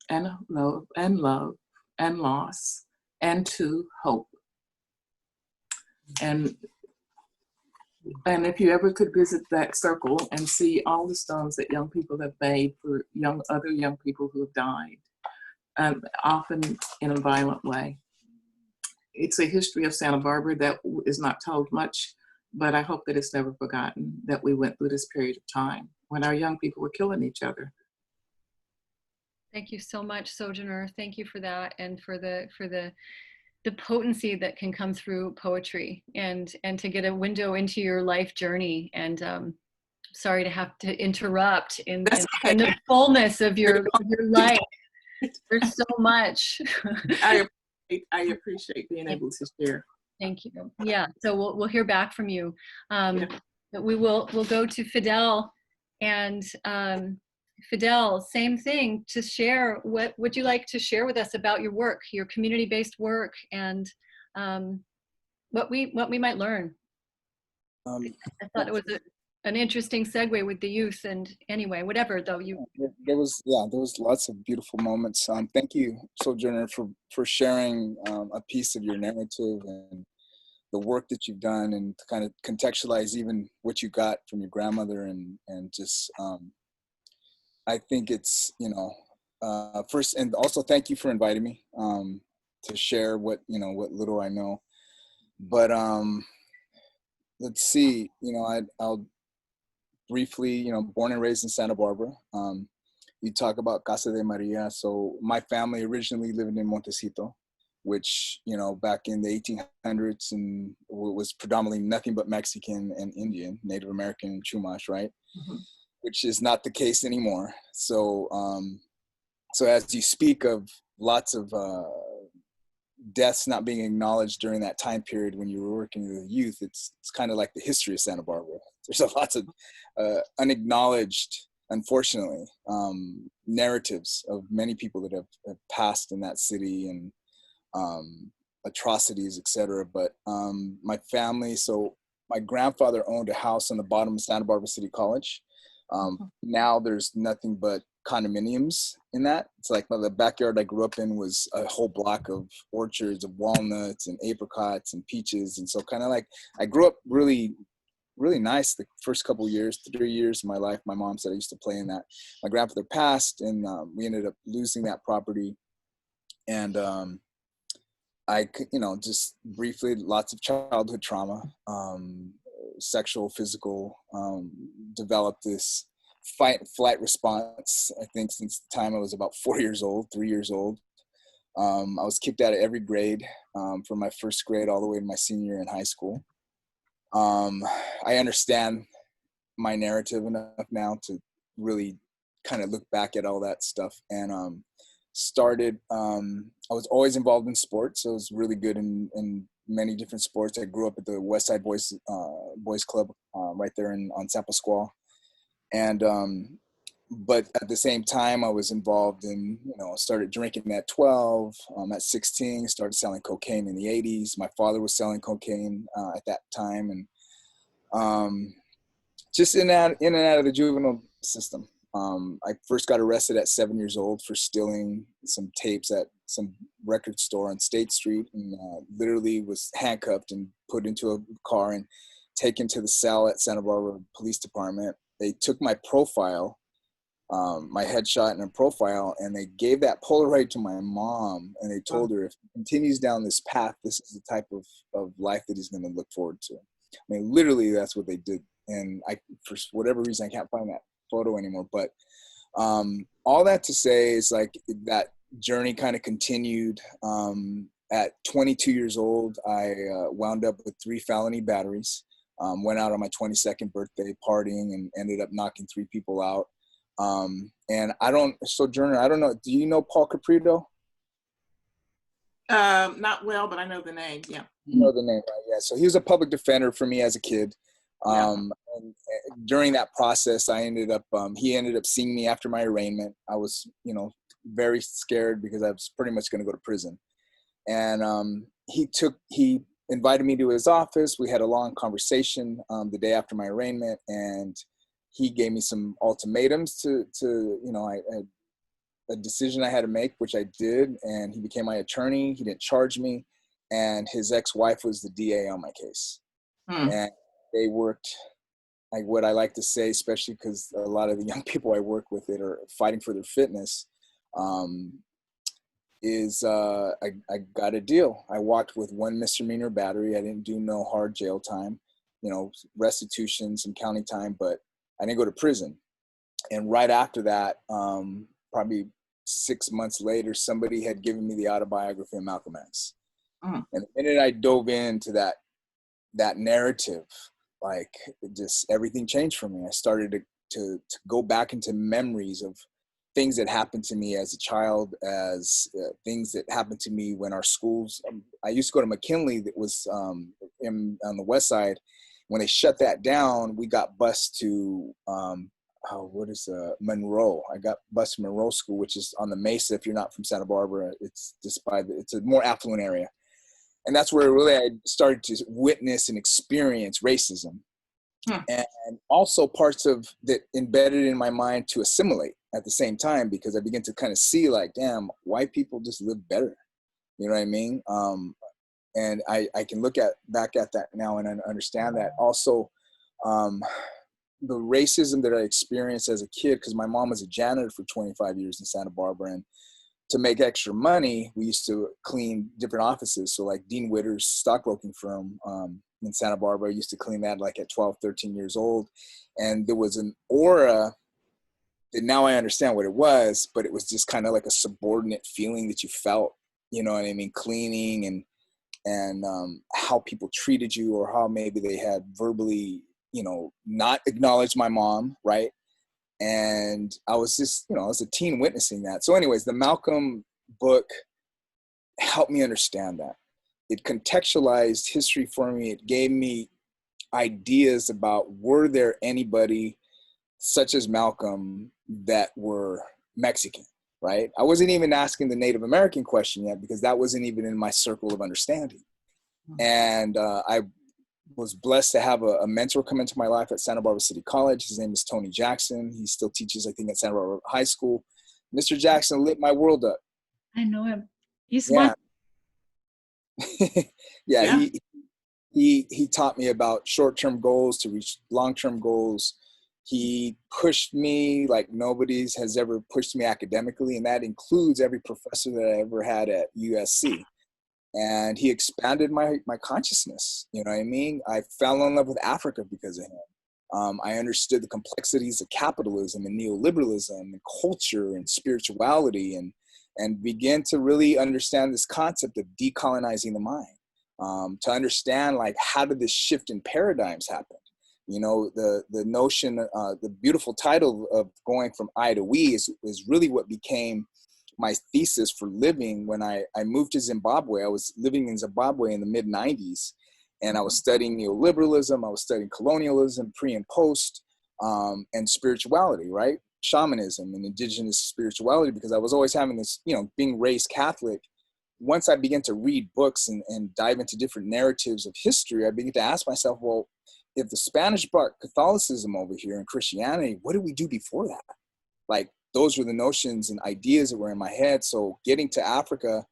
and love and loss and to hope. And if you ever could visit that circle and see all the stones that young people have made for other young people who have died, often in a violent way. It's a history of Santa Barbara that is not told much, but I hope that it's never forgotten that we went through this period of time when our young people were killing each other. Thank you so much, Sojourner. Thank you for that, and for the potency that can come through poetry, and to get a window into your life journey. And sorry to have to interrupt in the fullness of your life. There's so much. I appreciate being able to share. Thank you. Yeah. So we'll hear back from you. Yeah. We'll go to Fidel, and Fidel, same thing, to share. What would you like to share with us about your work, your community-based work, and what we might learn? I thought it was an interesting segue with the youth. And anyway, whatever though, there was lots of beautiful moments. Thank you, Sojourner, for sharing a piece of your narrative and the work that you've done, and to kind of contextualize even what you got from your grandmother, and just I think it's, first, and also thank you for inviting me to share what little I know. But let's see, I'll briefly, born and raised in Santa Barbara. You talk about Casa de Maria. So my family originally lived in Montecito, which, back in the 1800s, and was predominantly nothing but Mexican and Indian, Native American and Chumash, right? Mm-hmm. Which is not the case anymore. So, so as you speak of lots of deaths not being acknowledged during that time period when you were working with youth, it's kind of like the history of Santa Barbara. There's lots of unacknowledged, unfortunately, narratives of many people that have passed in that city, and atrocities, etc. But my family, so my grandfather owned a house on the bottom of Santa Barbara City College. Now there's nothing but condominiums in that. It's like the backyard I grew up in was a whole block of orchards of walnuts and apricots and peaches. And so kind of like I grew up really, really nice the first couple years, 3 years of my life. My mom said I used to play in that. My grandfather passed, and we ended up losing that property. And I could, just briefly, lots of childhood trauma, sexual, physical, developed this fight-flight response, I think, since the time I was about 3 years old. I was kicked out of every grade, from my first grade all the way to my senior year in high school. I understand my narrative enough now to really kind of look back at all that stuff, and I was always involved in sports. So I was really good in many different sports. I grew up at the West Side Boys Club right there on San Pasqual. And, but at the same time, I was involved in, started drinking at 12, at 16, started selling cocaine in the 80s. My father was selling cocaine at that time. And just in and out of the juvenile system. I first got arrested at 7 years old for stealing some tapes at some record store on State Street, and literally was handcuffed and put into a car and taken to the cell at Santa Barbara Police Department. They took my profile, my headshot and a profile, and they gave that Polaroid to my mom, and they told her if he continues down this path, this is the type of life that he's going to look forward to. I mean, literally, that's what they did. And for whatever reason, I can't find that photo anymore. But all that to say is like that journey kind of continued. At 22 years old, I wound up with 3 felony batteries. Went out on my 22nd birthday partying and ended up knocking 3 people out. And Sojourner, I don't know, do you know Paul Caprito? Not well, but I know the name, yeah. You know the name, right? Yeah. So he was a public defender for me as a kid. And during that process, I ended up, he ended up seeing me after my arraignment. I was, you know, very scared because I was pretty much going to go to prison. And he invited me to his office. We had a long conversation the day after my arraignment, and he gave me some ultimatums to you know, a decision I had to make, which I did. And he became my attorney. He didn't charge me, and his ex-wife was the DA on my case. And they worked, like what I like to say, especially because a lot of the young people I work with that are fighting for their fitness, I got a deal. I walked with 1 misdemeanor battery. I didn't do no hard jail time, you know, restitution, some county time, but I didn't go to prison. And right after that, probably 6 months later, somebody had given me the autobiography of Malcolm X. And the minute I dove into that narrative, like just everything changed for me. I started to go back into memories of things that happened to me as a child, as things that happened to me when our schools, I used to go to McKinley, that was on the west side. When they shut that down, we got bused to, Monroe. I got bused to Monroe School, which is on the Mesa. If you're not from Santa Barbara, it's just it's a more affluent area. And that's where really I started to witness and experience racism. And also parts of that embedded in my mind to assimilate at the same time, because I began to kind of see like, damn, white people just live better. You know what I mean? And I can look back at that now and understand that. Also, the racism that I experienced as a kid, because my mom was a janitor for 25 years in Santa Barbara, and to make extra money, we used to clean different offices. So like Dean Witter's stockbroking firm in Santa Barbara, I used to clean that like at 12, 13 years old. And there was an aura that now I understand what it was, but it was just kind of like a subordinate feeling that you felt, you know what I mean? Cleaning and how people treated you, or how maybe they had verbally, you know, not acknowledged my mom, right? And I was just, you know, I was a teen witnessing that. So anyways, the Malcolm book helped me understand that. It contextualized history for me. It gave me ideas about, were there anybody such as Malcolm that were Mexican, right? I wasn't even asking the Native American question yet, because that wasn't even in my circle of understanding. And I was blessed to have a mentor come into my life at Santa Barbara City College. His name is Tony Jackson. He still teaches, I think, at Santa Barbara High School. Mr. Jackson lit my world up. I know him. He's Yeah. one. Yeah, he taught me about short-term goals to reach long-term goals. He pushed me like nobody's has ever pushed me academically, and that includes every professor that I ever had at USC. And he expanded my consciousness. You know what I mean? I fell in love with Africa because of him. I understood the complexities of capitalism and neoliberalism and culture and spirituality, and began to really understand this concept of decolonizing the mind. To understand, like, how did this shift in paradigms happen? You know, the notion, the beautiful title of going from I to we is really what became my thesis for living. When I moved to Zimbabwe, I was living in Zimbabwe in the mid 90s, and I was studying neoliberalism, I was studying colonialism, pre and post, and spirituality, right? Shamanism and indigenous spirituality, because I was always having this, you know, being raised Catholic. Once I began to read books and dive into different narratives of history, I began to ask myself, well, if the Spanish brought Catholicism over here and Christianity, what did we do before that? Like, those were the notions and ideas that were in my head. So getting to Africa,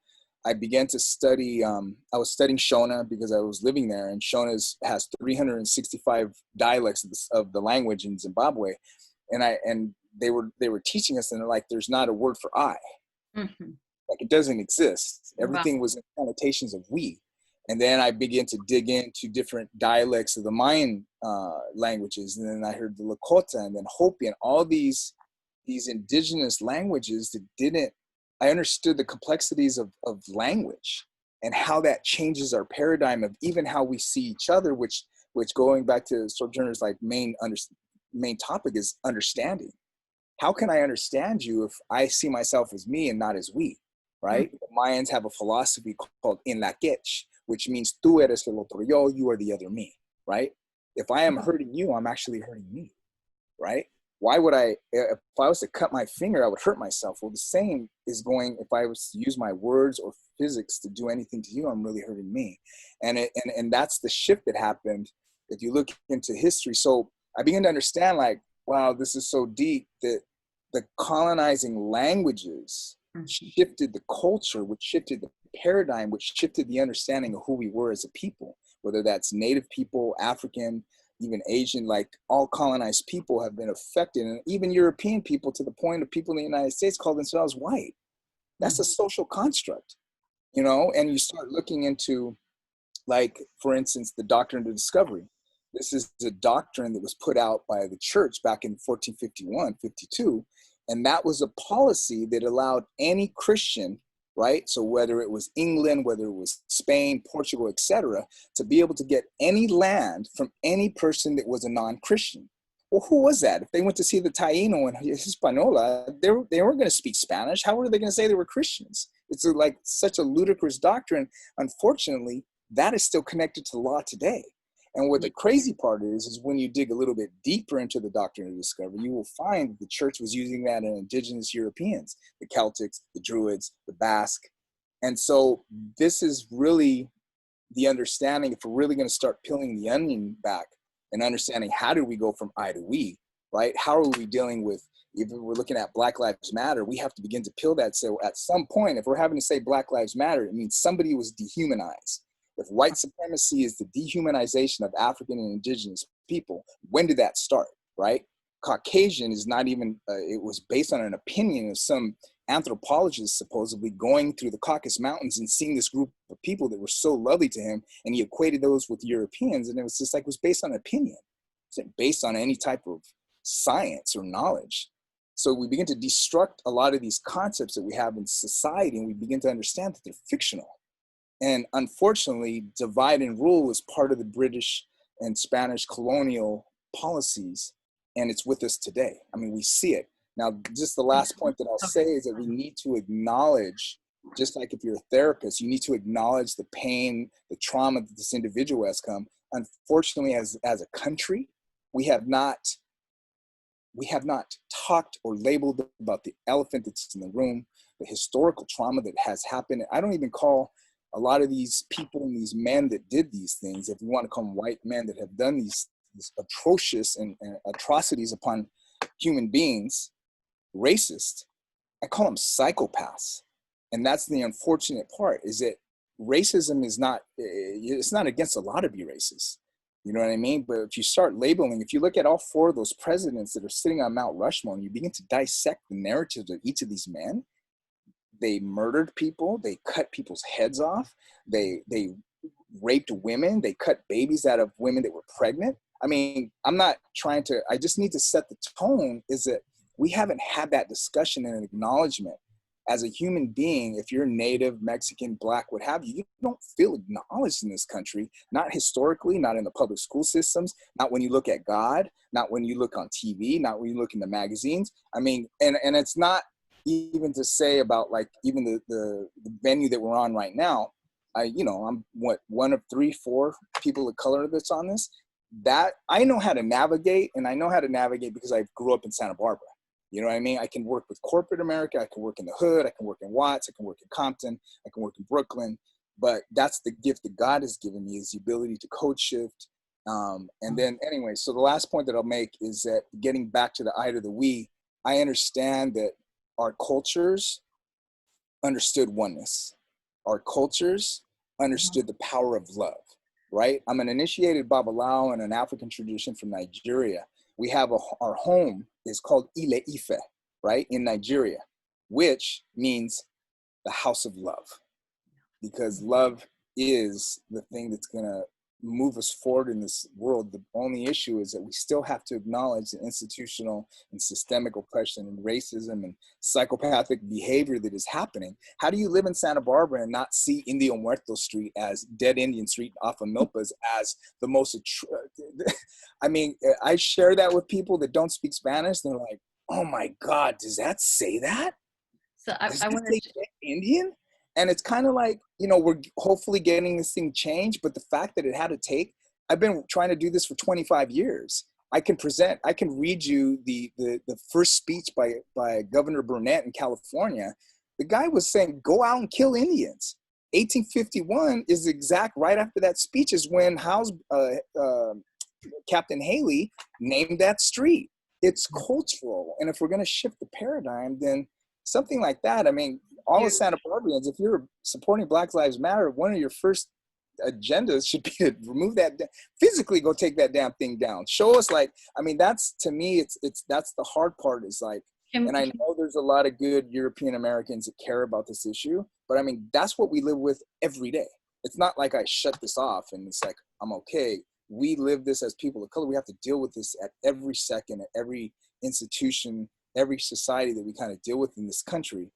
I began to study, I was studying Shona because I was living there, and Shona has 365 dialects of the language in Zimbabwe. And they were teaching us, and they're like, there's not a word for I. Mm-hmm. Like, it doesn't exist. Everything Wow. was in connotations of we. And then I began to dig into different dialects of the Mayan languages. And then I heard the Lakota and then Hopi and all these indigenous languages that I understood the complexities of language and how that changes our paradigm of even how we see each other, which going back to Sojourner's like main topic is understanding. How can I understand you if I see myself as me and not as we, right? The Mayans have a philosophy called in la quech, which means tú eres el otro yo, you are the other me, right? If I am hurting you, I'm actually hurting me, right? Why would if I was to cut my finger, I would hurt myself. Well, the same is going, if I was to use my words or physics to do anything to you, I'm really hurting me. And that's the shift that happened if you look into history. So I began to understand, like, wow, this is so deep, that the colonizing languages shifted the culture, which shifted the paradigm, which shifted the understanding of who we were as a people, whether that's Native people, African, even Asian, like all colonized people have been affected, and even European people, to the point of people in the United States call themselves white. That's a social construct, you know. And you start looking into, like, for instance, the doctrine of discovery. This is a doctrine that was put out by the church back in 1451, 52. And that was a policy that allowed any Christian, right? So whether it was England, whether it was Spain, Portugal, etc., to be able to get any land from any person that was a non-Christian. Well, who was that? If they went to see the Taino and Hispaniola, they weren't going to speak Spanish. How were they going to say they were Christians? It's like such a ludicrous doctrine. Unfortunately, that is still connected to the law today. And what the crazy part is when you dig a little bit deeper into the doctrine of discovery, you will find the church was using that in indigenous Europeans, the Celtics, the Druids, the Basque. And so this is really the understanding, if we're really going to start peeling the onion back and understanding, how do we go from I to we, right? How are we dealing with, if we're looking at Black Lives Matter, we have to begin to peel that. So at some point, if we're having to say Black Lives Matter, it means somebody was dehumanized. If white supremacy is the dehumanization of African and indigenous people, when did that start, right? Caucasian is not even, it was based on an opinion of some anthropologist supposedly going through the Caucasus Mountains and seeing this group of people that were so lovely to him, and he equated those with Europeans, and it was just like, it was based on opinion. It wasn't based on any type of science or knowledge. So we begin to destruct a lot of these concepts that we have in society, and we begin to understand that they're fictional. And unfortunately, divide and rule is part of the British and Spanish colonial policies, and it's with us today. I mean, we see it. Now, just the last point that I'll say is that we need to acknowledge, just like if you're a therapist, you need to acknowledge the pain, the trauma that this individual has come. Unfortunately, as a country, we have not talked or labeled about the elephant that's in the room, the historical trauma that has happened. I don't even call a lot of these people and these men that did these things, if you want to call them white men that have done these atrocious and atrocities upon human beings, racist, I call them psychopaths. And that's the unfortunate part, is that racism is not, it's not against the law to be racist. You know what I mean? But if you start labeling, if you look at all four of those presidents that are sitting on Mount Rushmore, and you begin to dissect the narratives of each of these men, they murdered people, they cut people's heads off, they raped women, they cut babies out of women that were pregnant. I mean, I just need to set the tone, is that we haven't had that discussion and acknowledgement. As a human being, if you're Native, Mexican, Black, what have you, you don't feel acknowledged in this country, not historically, not in the public school systems, not when you look at God, not when you look on TV, not when you look in the magazines. I mean, and it's not even to say about, like, even the venue that we're on right now. I'm one of 3-4 people of color that's on this. That I know how to navigate, and I know how to navigate because I grew up in Santa Barbara. You know what I mean? I can work with corporate America. I can work in the hood. I can work in Watts. I can work in Compton. I can work in Brooklyn. But that's the gift that God has given me, is the ability to code shift. And then anyway, so the last point that I'll make is that, getting back to the I to the we, I understand that our cultures understood oneness. Our cultures understood the power of love, right? I'm an initiated Babalawo in an African tradition from Nigeria. We have our home is called Ile Ife, right, in Nigeria, which means the house of love, because love is the thing that's going to move us forward in this world. The only issue is that we still have to acknowledge the institutional and systemic oppression and racism and psychopathic behavior that is happening. How do you live in Santa Barbara and not see Indio Muerto Street, as Dead Indian Street off of Milpas, as the most, I mean, I share that with people that don't speak Spanish. They're like, oh my God, does that say that? So I want to say Dead Indian? And it's kind of like, we're hopefully getting this thing changed, but the fact that it had to take, I've been trying to do this for 25 years. I can read you the first speech by Governor Burnett in California. The guy was saying, go out and kill Indians. 1851 is exact right after that speech is when Captain Haley named that street. It's cultural. And if we're going to shift the paradigm, then something like that, I mean, all of Santa Barbarians, if you're supporting Black Lives Matter, one of your first agendas should be to remove that, physically go take that damn thing down. Show us, like, I mean, that's, to me, it's that's the hard part, is like, and I know there's a lot of good European Americans that care about this issue, but I mean, that's what we live with every day. It's not like I shut this off and it's like, I'm okay. We live this as people of color. We have to deal with this at every second, at every institution, every society that we kind of deal with in this country.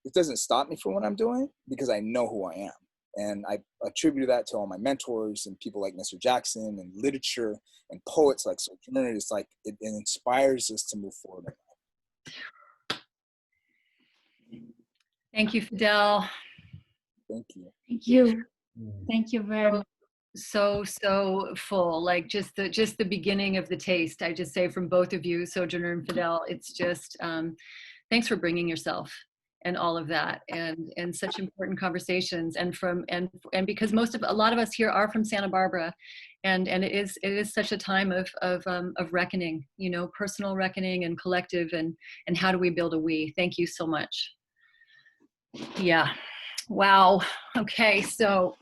It doesn't stop me from what I'm doing because I know who I am. And I attribute that to all my mentors and people like Mr. Jackson and literature and poets like Sojourner. It's like, it inspires us to move forward. Thank you, Fidel. Thank you. Thank you. Thank you very much. So full, like just the beginning of the taste. I just say from both of you, Sojourner and Fidel, it's just, thanks for bringing yourself and all of that, and such important conversations, and because a lot of us here are from Santa Barbara, and it is such a time of reckoning, you know, personal reckoning and collective, and how do we build a we. Thank you so much. Yeah, wow. Okay, so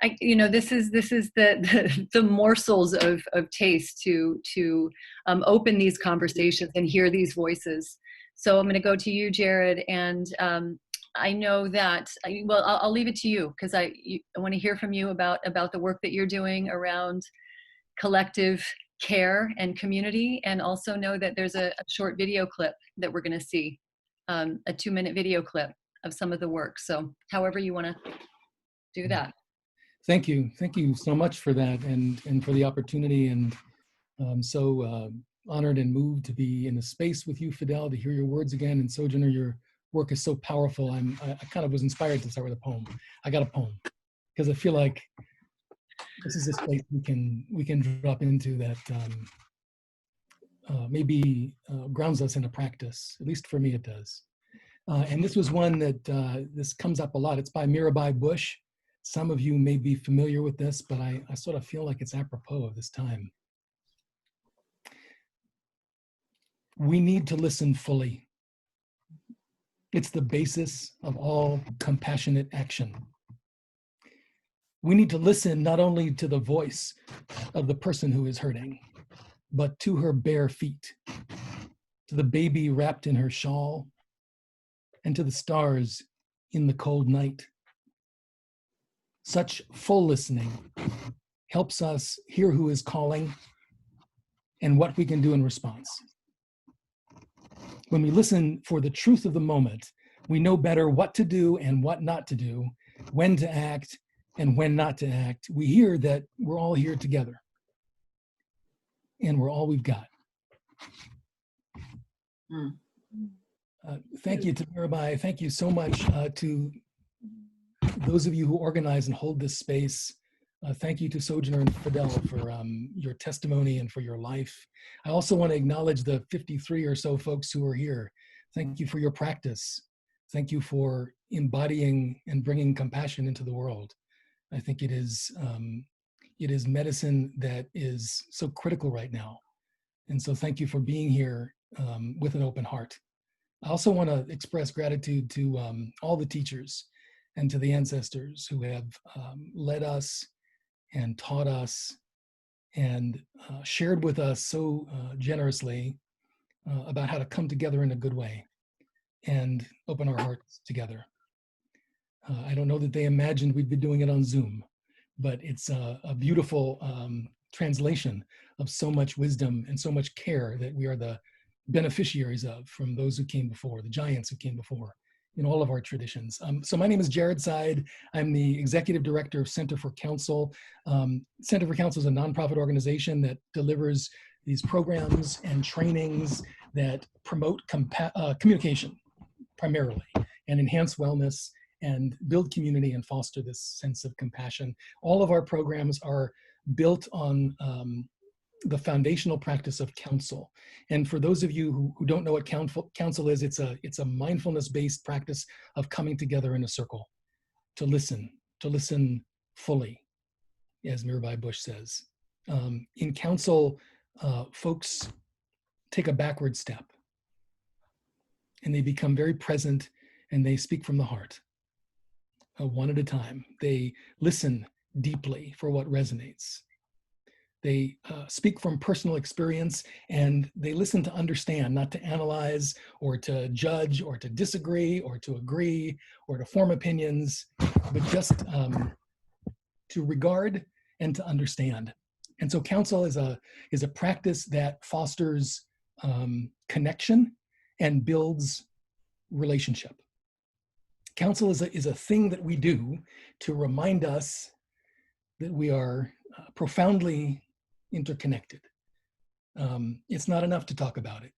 this is the morsels of taste to open these conversations and hear these voices. So I'm going to go to you, Jared, and I know that, I'll leave it to you, because I want to hear from you about the work that you're doing around collective care and community, and also know that there's a short video clip that we're going to see, a 2-minute video clip of some of the work. So however you want to do that. Thank you so much for that, and for the opportunity, and so honored and moved to be in a space with you, Fidel, to hear your words again. And Sojourner, your work is so powerful. I kind of was inspired to start with a poem. I got a poem because I feel like this is a space we can drop into that maybe grounds us in a practice. At least for me, it does. And this was one that this comes up a lot. It's by Mirabai Bush. Some of you may be familiar with this, but I sort of feel like it's apropos of this time. We need to listen fully. It's the basis of all compassionate action. We need to listen not only to the voice of the person who is hurting, but to her bare feet, to the baby wrapped in her shawl, and to the stars in the cold night. Such full listening helps us hear who is calling and what we can do in response. When we listen for the truth of the moment, we know better what to do and what not to do, when to act and when not to act. We hear that we're all here together and we're all we've got. Thank you to Mirabai. Thank you so much to those of you who organize and hold this space. Thank you to Sojourner and Fidel for your testimony and for your life. I also want to acknowledge the 53 or so folks who are here. Thank you for your practice. Thank you for embodying and bringing compassion into the world. I think it is medicine that is so critical right now. And so thank you for being here with an open heart. I also want to express gratitude to all the teachers and to the ancestors who have led us and taught us and shared with us so generously about how to come together in a good way and open our hearts together. I don't know that they imagined we'd be doing it on Zoom, but it's a beautiful translation of so much wisdom and so much care that we are the beneficiaries of from those who came before, the giants who came before, in all of our traditions. So my name is Jared Seide. I'm the Executive Director of Center for Counsel. Center for Counsel is a nonprofit organization that delivers these programs and trainings that promote communication primarily and enhance wellness and build community and foster this sense of compassion. All of our programs are built on the foundational practice of counsel. And for those of you who don't know what counsel is, it's a mindfulness-based practice of coming together in a circle to listen fully, as Mirabai Bush says. In counsel, folks take a backward step and they become very present and they speak from the heart, one at a time. They listen deeply for what resonates. They speak from personal experience, and they listen to understand, not to analyze or to judge or to disagree or to agree or to form opinions, but just to regard and to understand. And so counsel is a practice that fosters connection and builds relationship. Counsel is a thing that we do to remind us that we are profoundly interconnected. It's not enough to talk about it.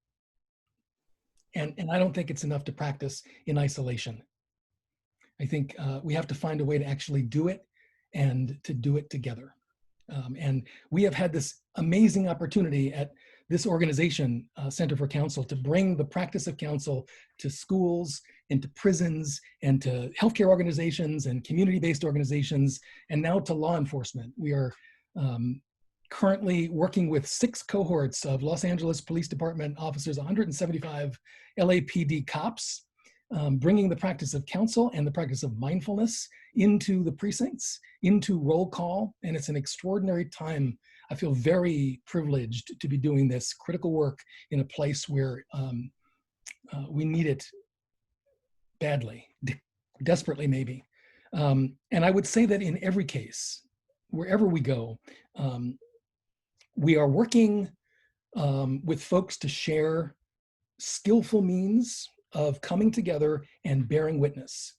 And I don't think it's enough to practice in isolation. I think we have to find a way to actually do it and to do it together. And we have had this amazing opportunity at this organization, Center for Counsel, to bring the practice of counsel to schools and to prisons and to healthcare organizations and community-based organizations, and now to law enforcement. We are currently working with 6 cohorts of Los Angeles Police Department officers, 175 LAPD cops, bringing the practice of counsel and the practice of mindfulness into the precincts, into roll call. And it's an extraordinary time. I feel very privileged to be doing this critical work in a place where we need it badly, desperately maybe. And I would say that in every case, wherever we go, we are working with folks to share skillful means of coming together and bearing witness,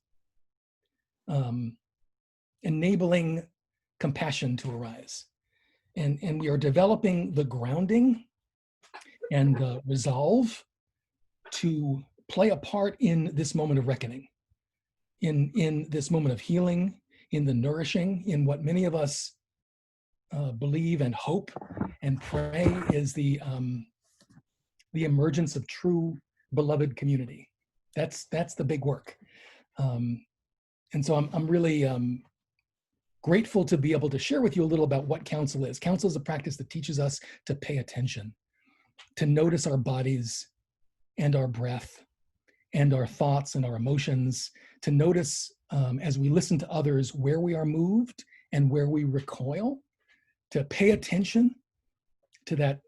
enabling compassion to arise. And we are developing the grounding and the resolve to play a part in this moment of reckoning, in this moment of healing, in the nourishing, in what many of us believe and hope and pray is the emergence of true beloved community. That's the big work. And so I'm really grateful to be able to share with you a little about what counsel is. Counsel is a practice that teaches us to pay attention, to notice our bodies and our breath and our thoughts and our emotions, to notice as we listen to others where we are moved and where we recoil, to pay attention to that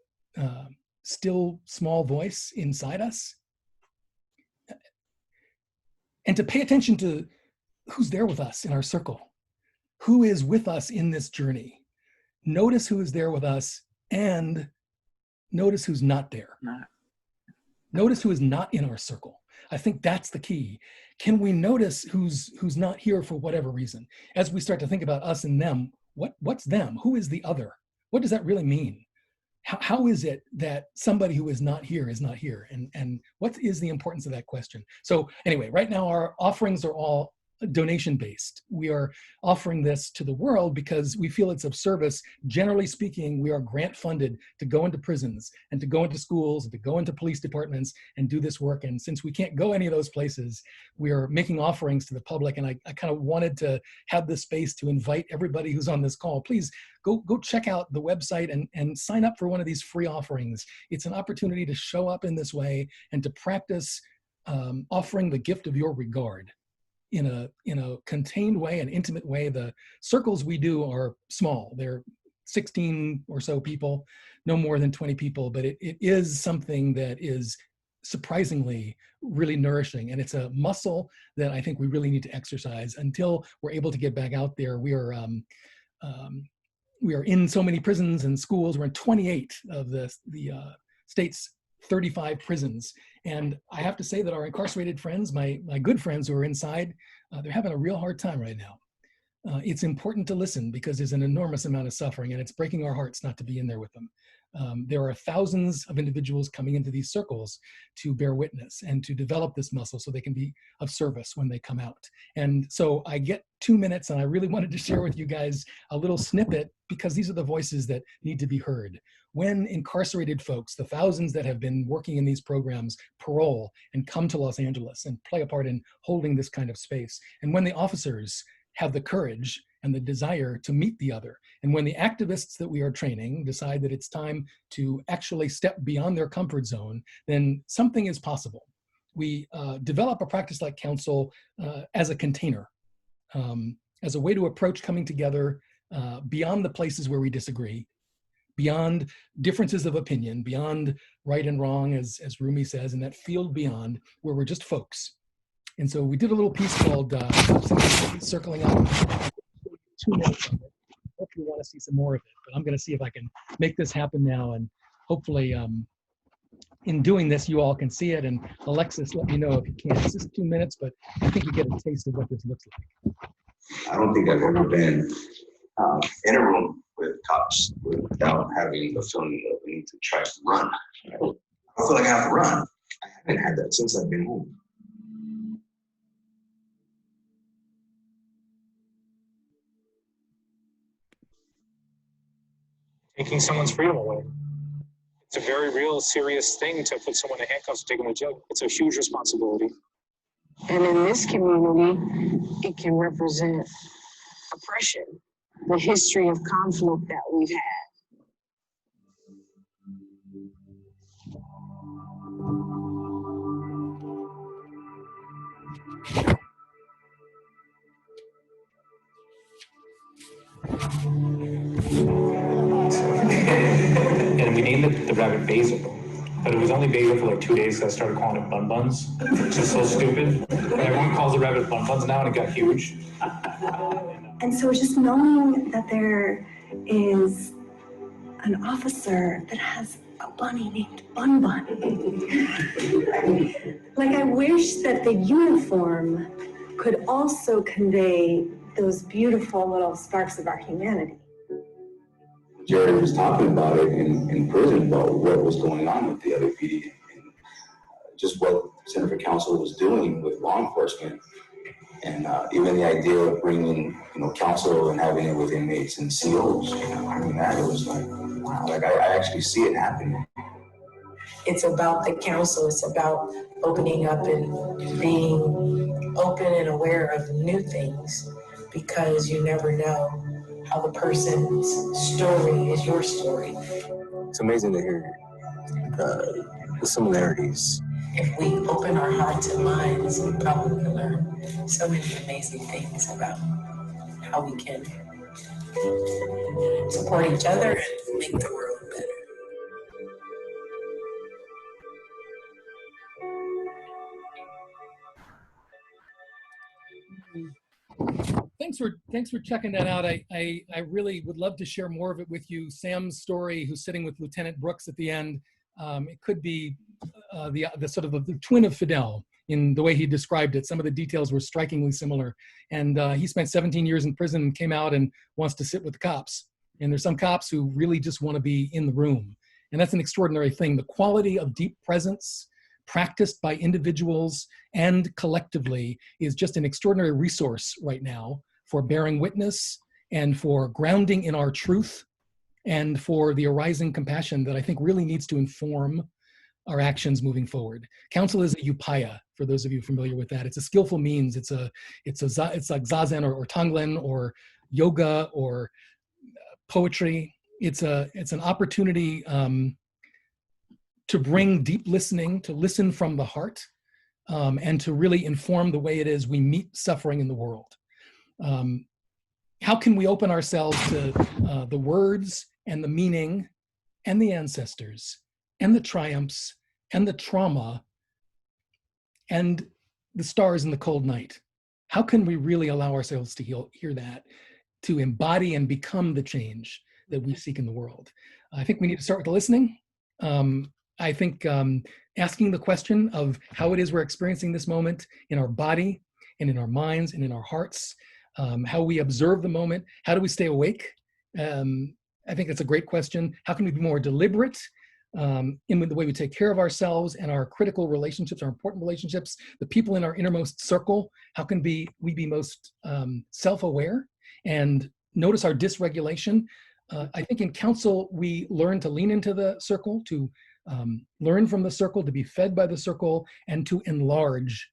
still small voice inside us, and to pay attention to who's there with us in our circle, who is with us in this journey. Notice who is there with us and notice who's not there. Notice who is not in our circle. I think that's the key. Can we notice who's not here for whatever reason? As we start to think about us and them, what's them? Who is the other? What does that really mean? How is it that somebody who is not here? And what is the importance of that question? So anyway, right now our offerings are all donation-based. We are offering this to the world because we feel it's of service. Generally speaking, we are grant funded to go into prisons and to go into schools and to go into police departments and do this work. And since we can't go any of those places, we are making offerings to the public. And I kind of wanted to have this space to invite everybody who's on this call. Please go check out the website and sign up for one of these free offerings. It's an opportunity to show up in this way and to practice offering the gift of your regard in a contained way, an intimate way. The circles we do are small. They're 16 or so people, no more than 20 people, but it is something that is surprisingly really nourishing. And it's a muscle that I think we really need to exercise until we're able to get back out there. We are in so many prisons and schools. We're in 28 of the state's 35 prisons. And I have to say that our incarcerated friends, my good friends who are inside, they're having a real hard time right now. It's important to listen because there's an enormous amount of suffering and it's breaking our hearts not to be in there with them. There are thousands of individuals coming into these circles to bear witness and to develop this muscle so they can be of service when they come out. And so I get 2 minutes, and I really wanted to share with you guys a little snippet, because these are the voices that need to be heard. When incarcerated folks, the thousands that have been working in these programs, parole and come to Los Angeles and play a part in holding this kind of space, and when the officers have the courage and the desire to meet the other, and when the activists that we are training decide that it's time to actually step beyond their comfort zone, then something is possible. We develop a practice like council as a container, as a way to approach coming together beyond the places where we disagree, beyond differences of opinion, beyond right and wrong, as Rumi says, in that field beyond where we're just folks. And so we did a little piece called Circling Up. 2 minutes of it. Hope you want to see some more of it, but I'm going to see if I can make this happen now. And hopefully in doing this, you all can see it. And Alexis, let me know if you can. It's just 2 minutes, but I think you get a taste of what this looks like. I don't think I've ever been in a room with cops without having the feeling of the need to try to run. I feel like I have to run. I haven't had that since I've been home. Taking someone's freedom away. It's a very real, serious thing to put someone in handcuffs and take them to jail. It's a huge responsibility. And in this community, it can represent oppression, the history of conflict that we've had. And we named it the rabbit basil. But it was only basil for like 2 days, so I started calling it bun buns, which is so stupid. And everyone calls the rabbit bun buns now, and it got huge. And so just knowing that there is an officer that has a bunny named Bun Bun. Like, I wish that the uniform could also convey those beautiful little sparks of our humanity. Jared was talking about it in prison about what was going on with the LAPD and just what Center for Counsel was doing with law enforcement. And even the idea of bringing, counsel and having it with inmates and COs, I mean, that was like, wow, like I actually see it happening. It's about the council. It's about opening up and being open and aware of new things, because you never know how the person's story is your story. It's amazing to hear the similarities. If we open our hearts and minds, we probably learn so many amazing things about how we can support each other and make the world better. Thanks for checking that out. I really would love to share more of it with you. Sam's story, who's sitting with Lieutenant Brooks at the end, it could be the sort of the twin of Fidel in the way he described it. Some of the details were strikingly similar. And he spent 17 years in prison and came out and wants to sit with the cops. And there's some cops who really just want to be in the room. And that's an extraordinary thing. The quality of deep presence practiced by individuals and collectively is just an extraordinary resource right now for bearing witness and for grounding in our truth and for the arising compassion that I think really needs to inform our actions moving forward. Counsel is a upaya, for those of you familiar with that. It's a skillful means. It's like zazen or tonglen or yoga or poetry. It's an opportunity to bring deep listening, to listen from the heart, and to really inform the way it is we meet suffering in the world. How can we open ourselves to the words and the meaning and the ancestors and the triumphs and the trauma and the stars in the cold night? How can we really allow ourselves to hear that, to embody and become the change that we seek in the world? I think we need to start with the listening. I think asking the question of how it is we're experiencing this moment in our body and in our minds and in our hearts, how we observe the moment, how do we stay awake? I think that's a great question. How can we be more deliberate in the way we take care of ourselves and our critical relationships, our important relationships, the people in our innermost circle? How can we be most self-aware and notice our dysregulation? I think in council, we learn to lean into the circle, to learn from the circle, to be fed by the circle, and to enlarge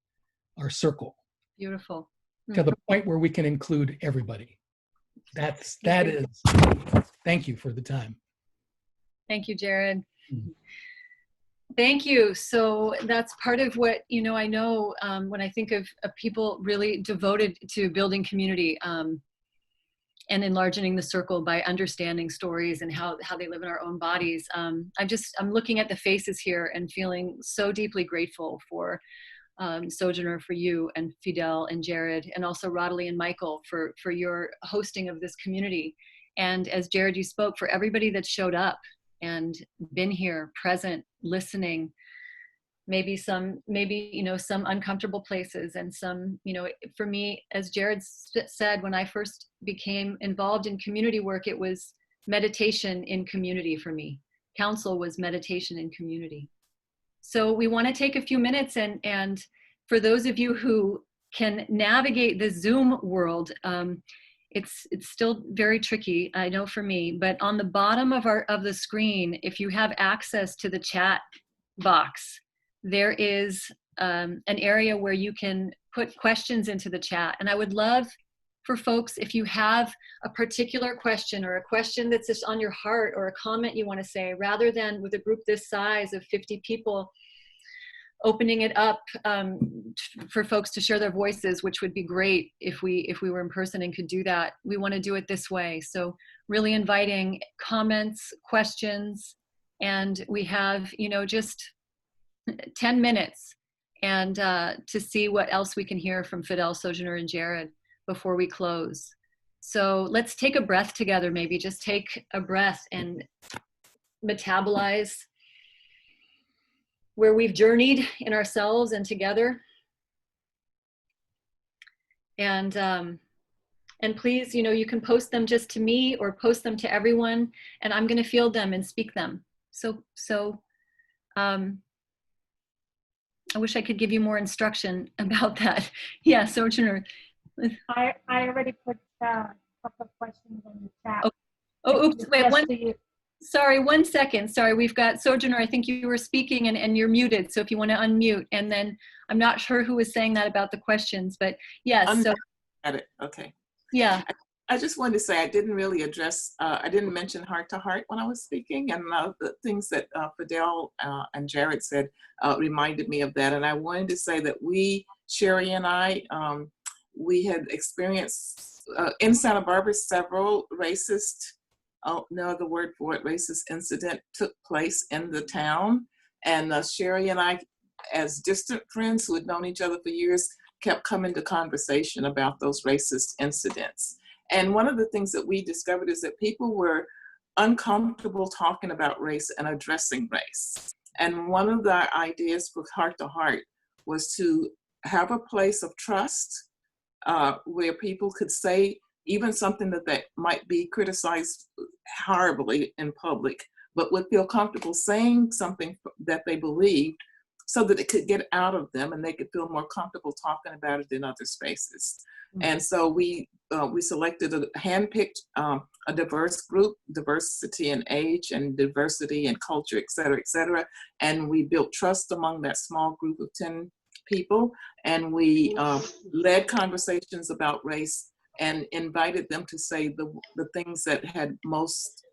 our circle. Beautiful. To the point where we can include everybody. That is, thank you for the time. Thank you, Jared. Thank you. So that's part of what, I know when I think of people really devoted to building community and enlarging the circle by understanding stories and how they live in our own bodies. I'm looking at the faces here and feeling so deeply grateful for Sojourner, for you and Fidel and Jared, and also Radhule and Michael for your hosting of this community. And as Jared, you spoke, for everybody that showed up and been here, present, listening, maybe some uncomfortable places, and some, for me, as Jared said, when I first became involved in community work, it was meditation in community for me. Council was meditation in community. So we want to take a few minutes, and for those of you who can navigate the Zoom world, it's still very tricky, I know for me, but on the bottom of the screen, if you have access to the chat box, there is an area where you can put questions into the chat. And I would love for folks, if you have a particular question or a question that's just on your heart or a comment you want to say, rather than with a group this size of 50 people, opening it up for folks to share their voices, which would be great if we were in person and could do that. We want to do it this way. So really inviting comments, questions, and we have, just 10 minutes and to see what else we can hear from Fidel, Sojourner, and Jared before we close. So let's take a breath together, maybe just take a breath and metabolize where we've journeyed in ourselves and together. And please, you can post them just to me or post them to everyone, and I'm going to field them and speak them. So I wish I could give you more instruction about that. Yeah, Sojourner. I already put a couple of questions in the chat. Oh, oops, wait, one second. Sorry, we've got Sojourner. I think you were speaking and you're muted. So if you want to unmute, and then I'm not sure who was saying that about the questions, but yes. So, got it. Okay. Yeah. I just wanted to say I didn't really address, I didn't mention heart to heart when I was speaking, and the things that Fidel and Jared said reminded me of that. And I wanted to say that Sherry and I, we had experienced in Santa Barbara several racist, no other word for it, racist incident took place in the town. And Sherry and I, as distant friends who had known each other for years, kept coming to conversation about those racist incidents. And one of the things that we discovered is that people were uncomfortable talking about race and addressing race. And one of the ideas for Heart to Heart was to have a place of trust where people could say even something that might be criticized horribly in public, but would feel comfortable saying something that they believed so that it could get out of them and they could feel more comfortable talking about it in other spaces. Mm-hmm. And so we selected handpicked a diverse group, diversity in age and diversity in culture, et cetera, and we built trust among that small group of 10 people, and we led conversations about race and invited them to say the things that had most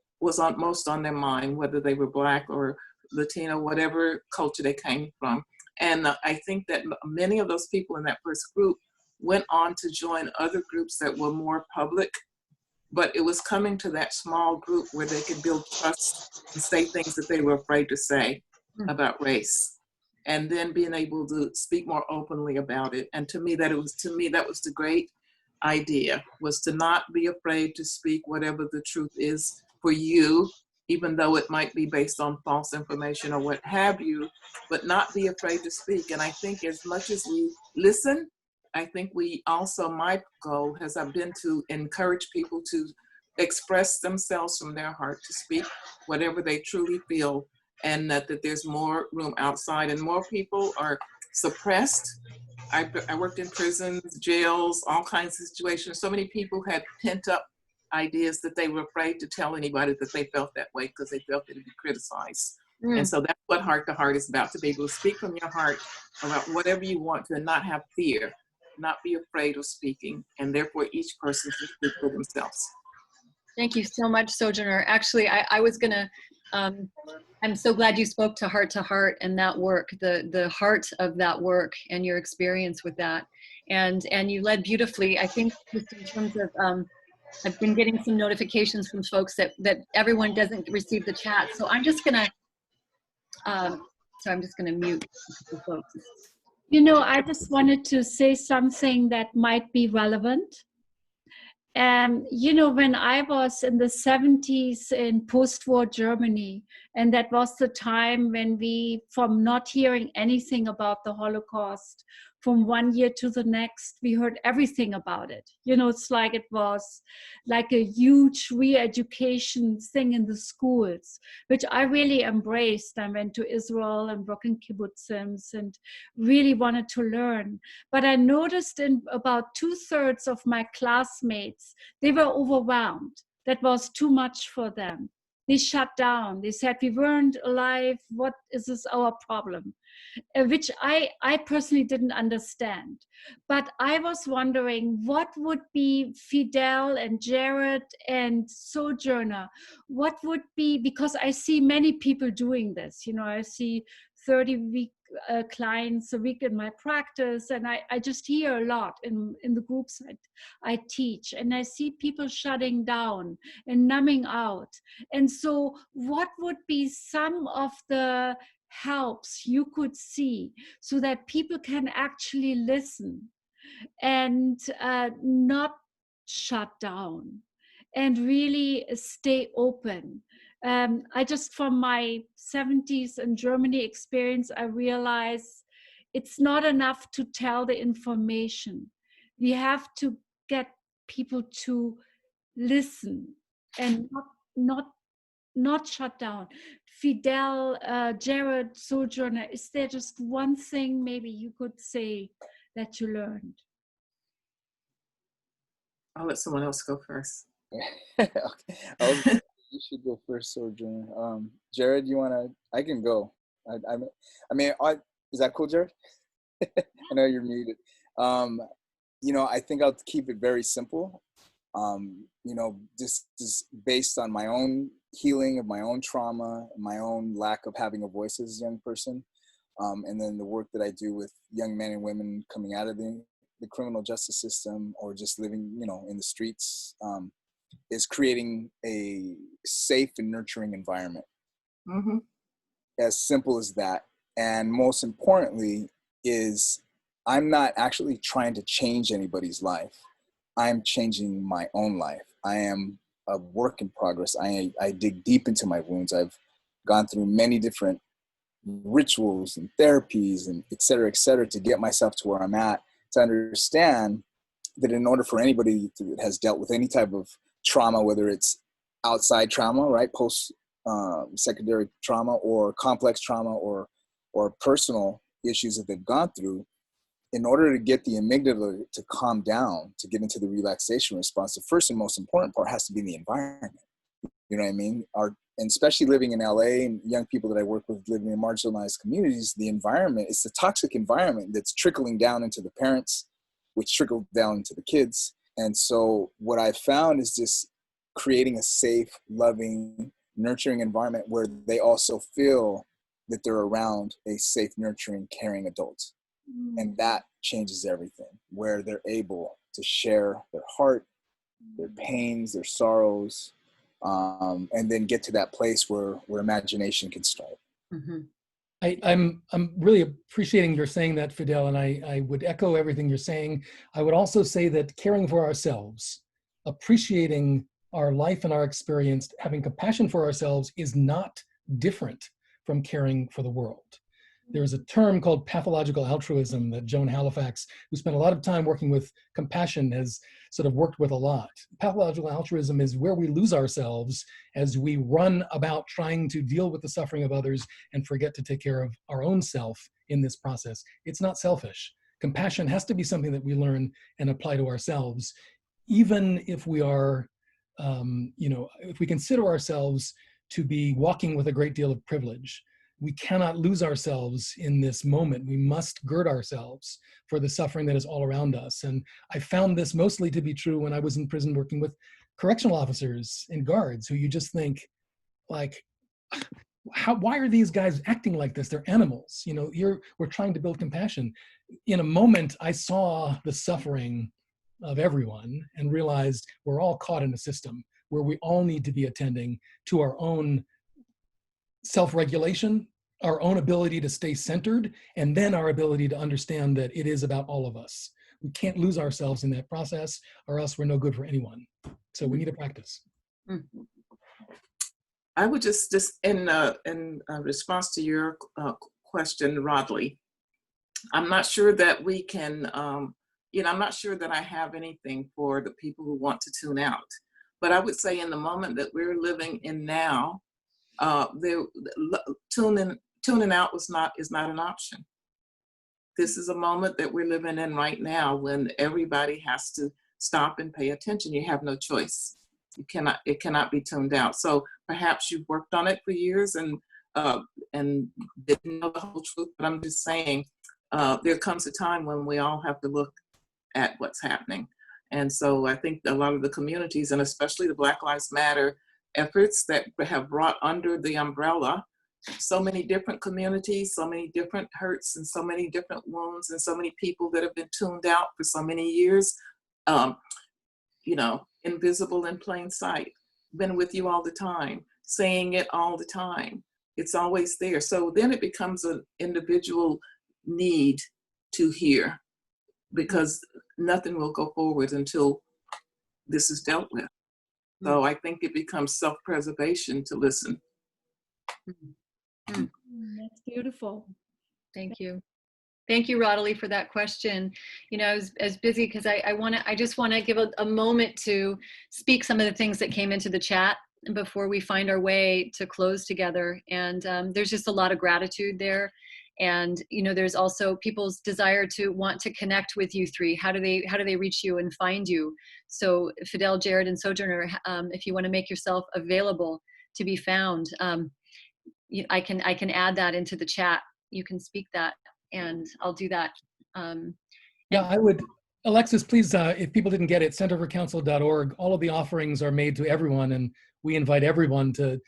on their mind, whether they were Black or Latino, whatever culture they came from. And I think that many of those people in that first group went on to join other groups that were more public, but it was coming to that small group where they could build trust and say things that they were afraid to say about race, and then being able to speak more openly about it. And to me, that was the great idea, was to not be afraid to speak whatever the truth is for you, even though it might be based on false information or what have you, but not be afraid to speak. And I think as much as we listen, I think we also, my goal has been to encourage people to express themselves from their heart, to speak whatever they truly feel, and that there's more room outside, and more people are suppressed. I worked in prisons, jails, all kinds of situations. So many people had pent up ideas that they were afraid to tell anybody that they felt that way because they felt they'd be criticized. And so that's what Heart to Heart is about, to be able to speak from your heart about whatever you want to, and not have fear, not be afraid of speaking, and therefore each person can speak for themselves. Thank you so much, Sojourner. Actually, I was gonna, I'm so glad you spoke to Heart and that work, the heart of that work and your experience with that. And you led beautifully. I think just in terms of, I've been getting some notifications from folks that everyone doesn't receive the chat. So I'm just gonna, mute the folks. You know, I just wanted to say something that might be relevant. You know, when I was in the 70s in post-war Germany, and that was the time when we, from not hearing anything about the Holocaust, from one year to the next, we heard everything about it. You know, it's like it was like a huge re-education thing in the schools, which I really embraced. I went to Israel and worked in kibbutzim and really wanted to learn. But I noticed in about 2/3 of my classmates, they were overwhelmed. That was too much for them. They shut down. They said, we weren't alive. What is this our problem? Which I personally didn't understand. But I was wondering, what would be Fidel and Jared and Sojourner? What would be, because I see many people doing this. You know, I see 30 clients a week in my practice, and I just hear a lot in the groups I teach, and I see people shutting down and numbing out. And so what would be some of the helps you could see so that people can actually listen and not shut down and really stay open? I just, from my 70s in Germany experience, I realized it's not enough to tell the information. We have to get people to listen and not shut down. Fidel, Jared, Sojourner, is there just one thing maybe you could say that you learned? I'll let someone else go first. Okay. You should go first, Sojourner. Jared, you wanna? I can go. Is that cool, Jared? I know you're muted. You know, I think I'll keep it very simple. You know, this is based on my own healing of my own trauma, my own lack of having a voice as a young person, and then the work that I do with young men and women coming out of the criminal justice system or just living, you know, in the streets, is creating a safe and nurturing environment. Mm-hmm. As simple as that. And most importantly is I'm not actually trying to change anybody's life. I'm changing my own life. I am a work in progress. I dig deep into my wounds. I've gone through many different rituals and therapies and et cetera, to get myself to where I'm at, to understand that in order for anybody that has dealt with any type of trauma, whether it's outside trauma, right, post secondary trauma, or complex trauma, or personal issues that they've gone through, in order to get the amygdala to calm down, to get into the relaxation response, the first and most important part has to be the environment. You know what I mean? And especially living in LA, and young people that I work with living in marginalized communities, the environment, it's the toxic environment that's trickling down into the parents, which trickle down into the kids. And so what I found is just creating a safe, loving, nurturing environment where they also feel that they're around a safe, nurturing, caring adult. And that changes everything, where they're able to share their heart, their pains, their sorrows, and then get to that place where imagination can start. Mm-hmm. I'm really appreciating your saying that, Fidel, and I would echo everything you're saying. I would also say that caring for ourselves, appreciating our life and our experience, having compassion for ourselves is not different from caring for the world. There's a term called pathological altruism that Joan Halifax, who spent a lot of time working with compassion, has sort of worked with a lot. Pathological altruism is where we lose ourselves as we run about trying to deal with the suffering of others and forget to take care of our own self in this process. It's not selfish. Compassion has to be something that we learn and apply to ourselves, even if we are, if we consider ourselves to be walking with a great deal of privilege. We cannot lose ourselves in this moment. We must gird ourselves for the suffering that is all around us. And I found this mostly to be true when I was in prison working with correctional officers and guards, who you just think, like, why are these guys acting like this? They're animals. We're trying to build compassion. In a moment, I saw the suffering of everyone and realized we're all caught in a system where we all need to be attending to our own self-regulation, our own ability to stay centered, and then our ability to understand that it is about all of us. We can't lose ourselves in that process, or else we're no good for anyone. So we need to practice. I would just in response to your question, Radhule, I'm not sure that we can, I'm not sure that I have anything for the people who want to tune out. But I would say in the moment that we're living in now, tuning out is not an option. This is a moment that we're living in right now when everybody has to stop and pay attention. You have no choice. It cannot be tuned out. So perhaps you've worked on it for years and didn't know the whole truth, but I'm just saying there comes a time when we all have to look at what's happening. And so I think a lot of the communities, and especially the Black Lives Matter efforts that have brought under the umbrella so many different communities, so many different hurts and so many different wounds and so many people that have been tuned out for so many years, invisible in plain sight, been with you all the time, saying it all the time. It's always there. So then it becomes an individual need to hear, because nothing will go forward until this is dealt with. So I think it becomes self-preservation to listen. That's beautiful. Thank you. Thank you, Radhule, for that question. I was busy because I just want to give a moment to speak some of the things that came into the chat before we find our way to close together. And there's just a lot of gratitude there. And there's also people's desire to want to connect with you three. How do they reach you and find you? So Fidel, Jared, and Sojourner, if you want to make yourself available to be found, I can add that into the chat. You can speak that, and I'll do that. Yeah, I would. Alexis, please, if people didn't get it, centerforcounsel.org. All of the offerings are made to everyone, and we invite everyone to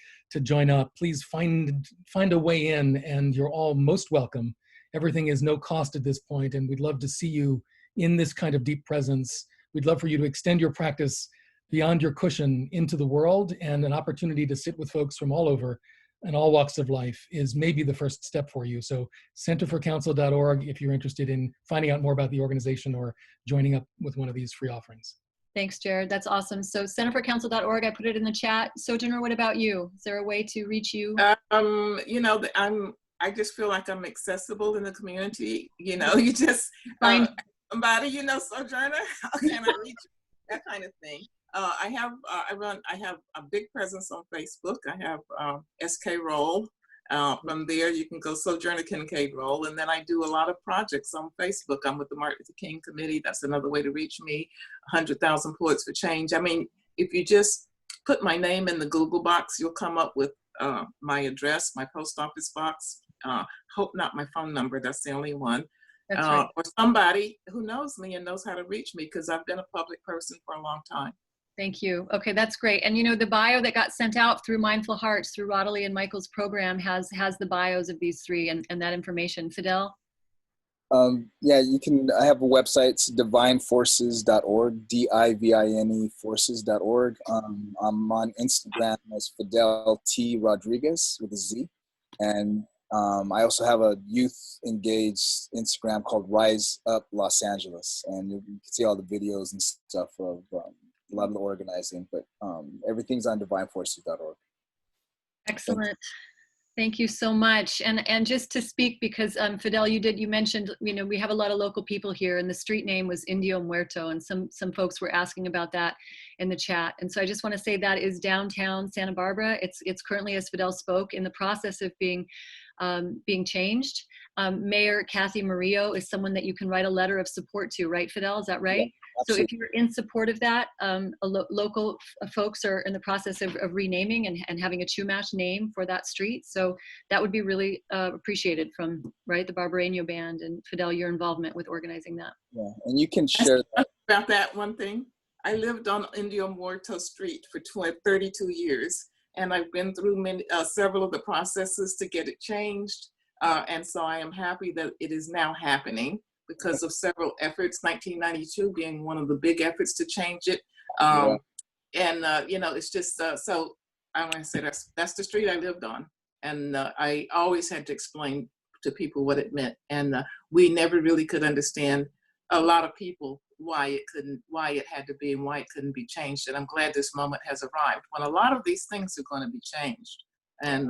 join up. Please find a way in, and you're all most welcome. Everything is no cost at this point, and we'd love to see you in this kind of deep presence. We'd love for you to extend your practice beyond your cushion into the world, and an opportunity to sit with folks from all over and all walks of life is maybe the first step for you. So centerforcounsel.org if you're interested in finding out more about the organization or joining up with one of these free offerings. Thanks, Jared. That's awesome. So centerforcounsel.org, I put it in the chat. Sojourner, what about you? Is there a way to reach you? I just feel like I'm accessible in the community. You just Find somebody, Sojourner, how can I reach you? That kind of thing. I have a big presence on Facebook. I have SK Rolle. From there, you can go Sojourner Kincaid Rolle, and then I do a lot of projects on Facebook. I'm with the Martin Luther King Committee. That's another way to reach me. 100,000 Poets for Change. I mean, if you just put my name in the Google box, you'll come up with my address, my post office box. Hope not my phone number. That's the only one. That's right. Or somebody who knows me and knows how to reach me, because I've been a public person for a long time. Thank you. Okay, that's great. And the bio that got sent out through Mindful Hearts, through Radhule and Michael's program, has the bios of these three and that information. Fidel? Yeah, you can. I have a website, it's divineforces.org, DIVINE forces.org. I'm on Instagram as Fidel T. Rodriguez with a Z. And I also have a youth engaged Instagram called Rise Up Los Angeles. And you can see all the videos and stuff of a lot of the organizing, but everything's on divineforces.org. Excellent. Thank you so much. And just to speak, because Fidel, you mentioned, we have a lot of local people here, and the street name was Indio Muerto, and some folks were asking about that in the chat. And so I just want to say that is downtown Santa Barbara. It's currently, as Fidel spoke, in the process of being changed. Mayor Kathy Murillo is someone that you can write a letter of support to, right, Fidel? Is that right? Yeah, so if you're in support of that, local folks are in the process of renaming and having a Chumash name for that street. So that would be really appreciated from, right, the Barbareño Band, and Fidel, your involvement with organizing that. Yeah, and you can share that. About that one thing, I lived on Indio Muerto Street for 32 years, and I've been through several of the processes to get it changed. And so I am happy that it is now happening because of several efforts, 1992 being one of the big efforts to change it. And, it's just, so I want to say that's the street I lived on. And I always had to explain to people what it meant. And we never really could understand, a lot of people, why it had to be and why it couldn't be changed. And I'm glad this moment has arrived when a lot of these things are going to be changed, and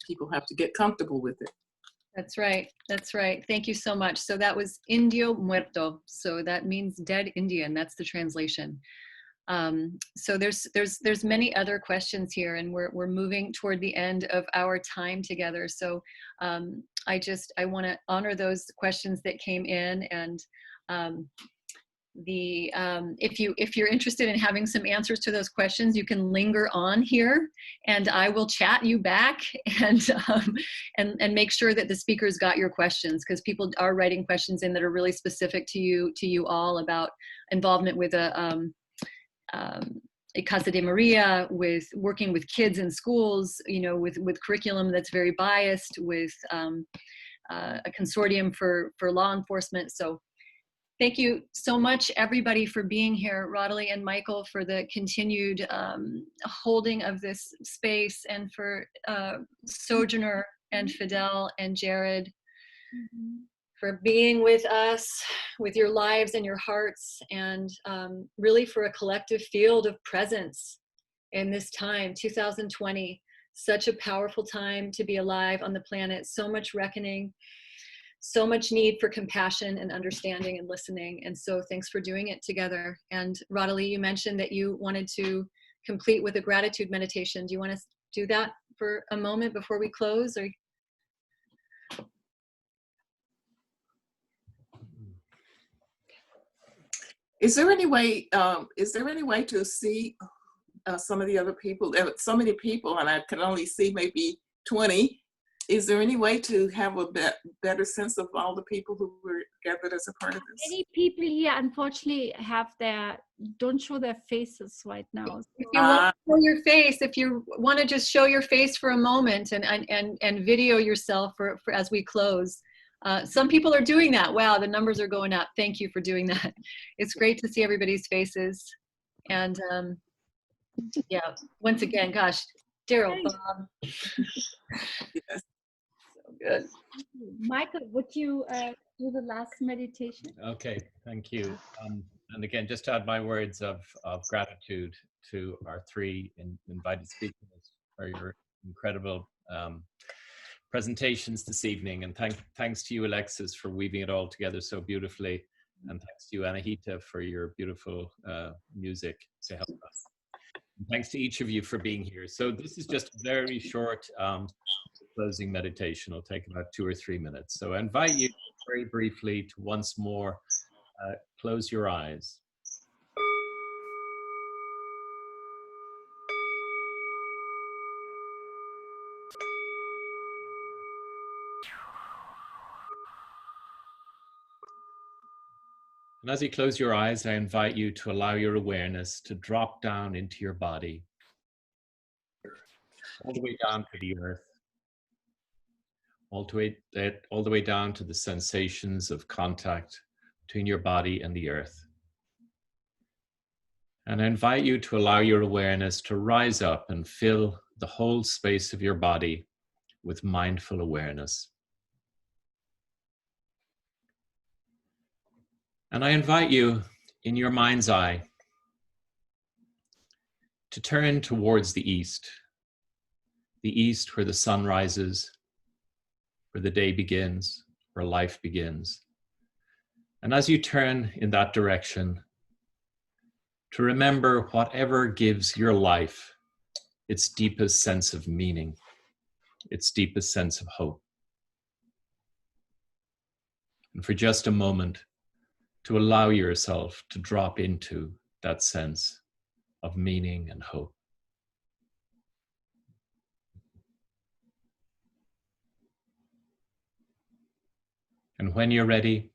people have to get comfortable with it. That's right. That's right. Thank you so much. So that was Indio Muerto. So that means dead Indian. That's the translation. So there's many other questions here, and we're moving toward the end of our time together. So I want to honor those questions that came in, and if you're interested in having some answers to those questions, you can linger on here, and I will chat you back and make sure that the speakers got your questions, because people are writing questions in that are really specific to you all about involvement with a Casa de Maria, with working with kids in schools, with curriculum that's very biased, with a consortium for law enforcement. So thank you so much, everybody, for being here. Radhule and Michael, for the continued holding of this space, and for Sojourner and Fidel and Jared, for being with us, with your lives and your hearts, and really for a collective field of presence in this time, 2020, such a powerful time to be alive on the planet, so much reckoning, so much need for compassion and understanding and listening. And so thanks for doing it together. And Radhule, you mentioned that you wanted to complete with a gratitude meditation. Do you want to do that for a moment before we close? Or Is there any way to see some of the other people? There are so many people, and I can only see maybe 20. Is there any way to have a better sense of all the people who were gathered as a part of this? Many people here, unfortunately, don't show their faces right now. If you want to show your face, if you want to just show your face for a moment and video yourself for as we close. Some people are doing that. Wow, the numbers are going up. Thank you for doing that. It's great to see everybody's faces. And yeah, once again, gosh, Daryl, Bob. Yes. So good. Michael, would you do the last meditation? Okay, thank you. And again, just to add my words of gratitude to our three invited speakers for your incredible presentations this evening, and thanks to you, Alexis, for weaving it all together so beautifully, and thanks to you, Anahita, for your beautiful music to help us. And thanks to each of you for being here. So this is just a very short closing meditation. It'll take about 2 or 3 minutes. So I invite you very briefly to once more close your eyes. And as you close your eyes, I invite you to allow your awareness to drop down into your body, all the way down to the earth, all the way down to the sensations of contact between your body and the earth. And I invite you to allow your awareness to rise up and fill the whole space of your body with mindful awareness. And I invite you, in your mind's eye, to turn towards the east, the east where the sun rises, where the day begins, where life begins. And as you turn in that direction, to remember whatever gives your life its deepest sense of meaning, its deepest sense of hope. And for just a moment, to allow yourself to drop into that sense of meaning and hope. And when you're ready,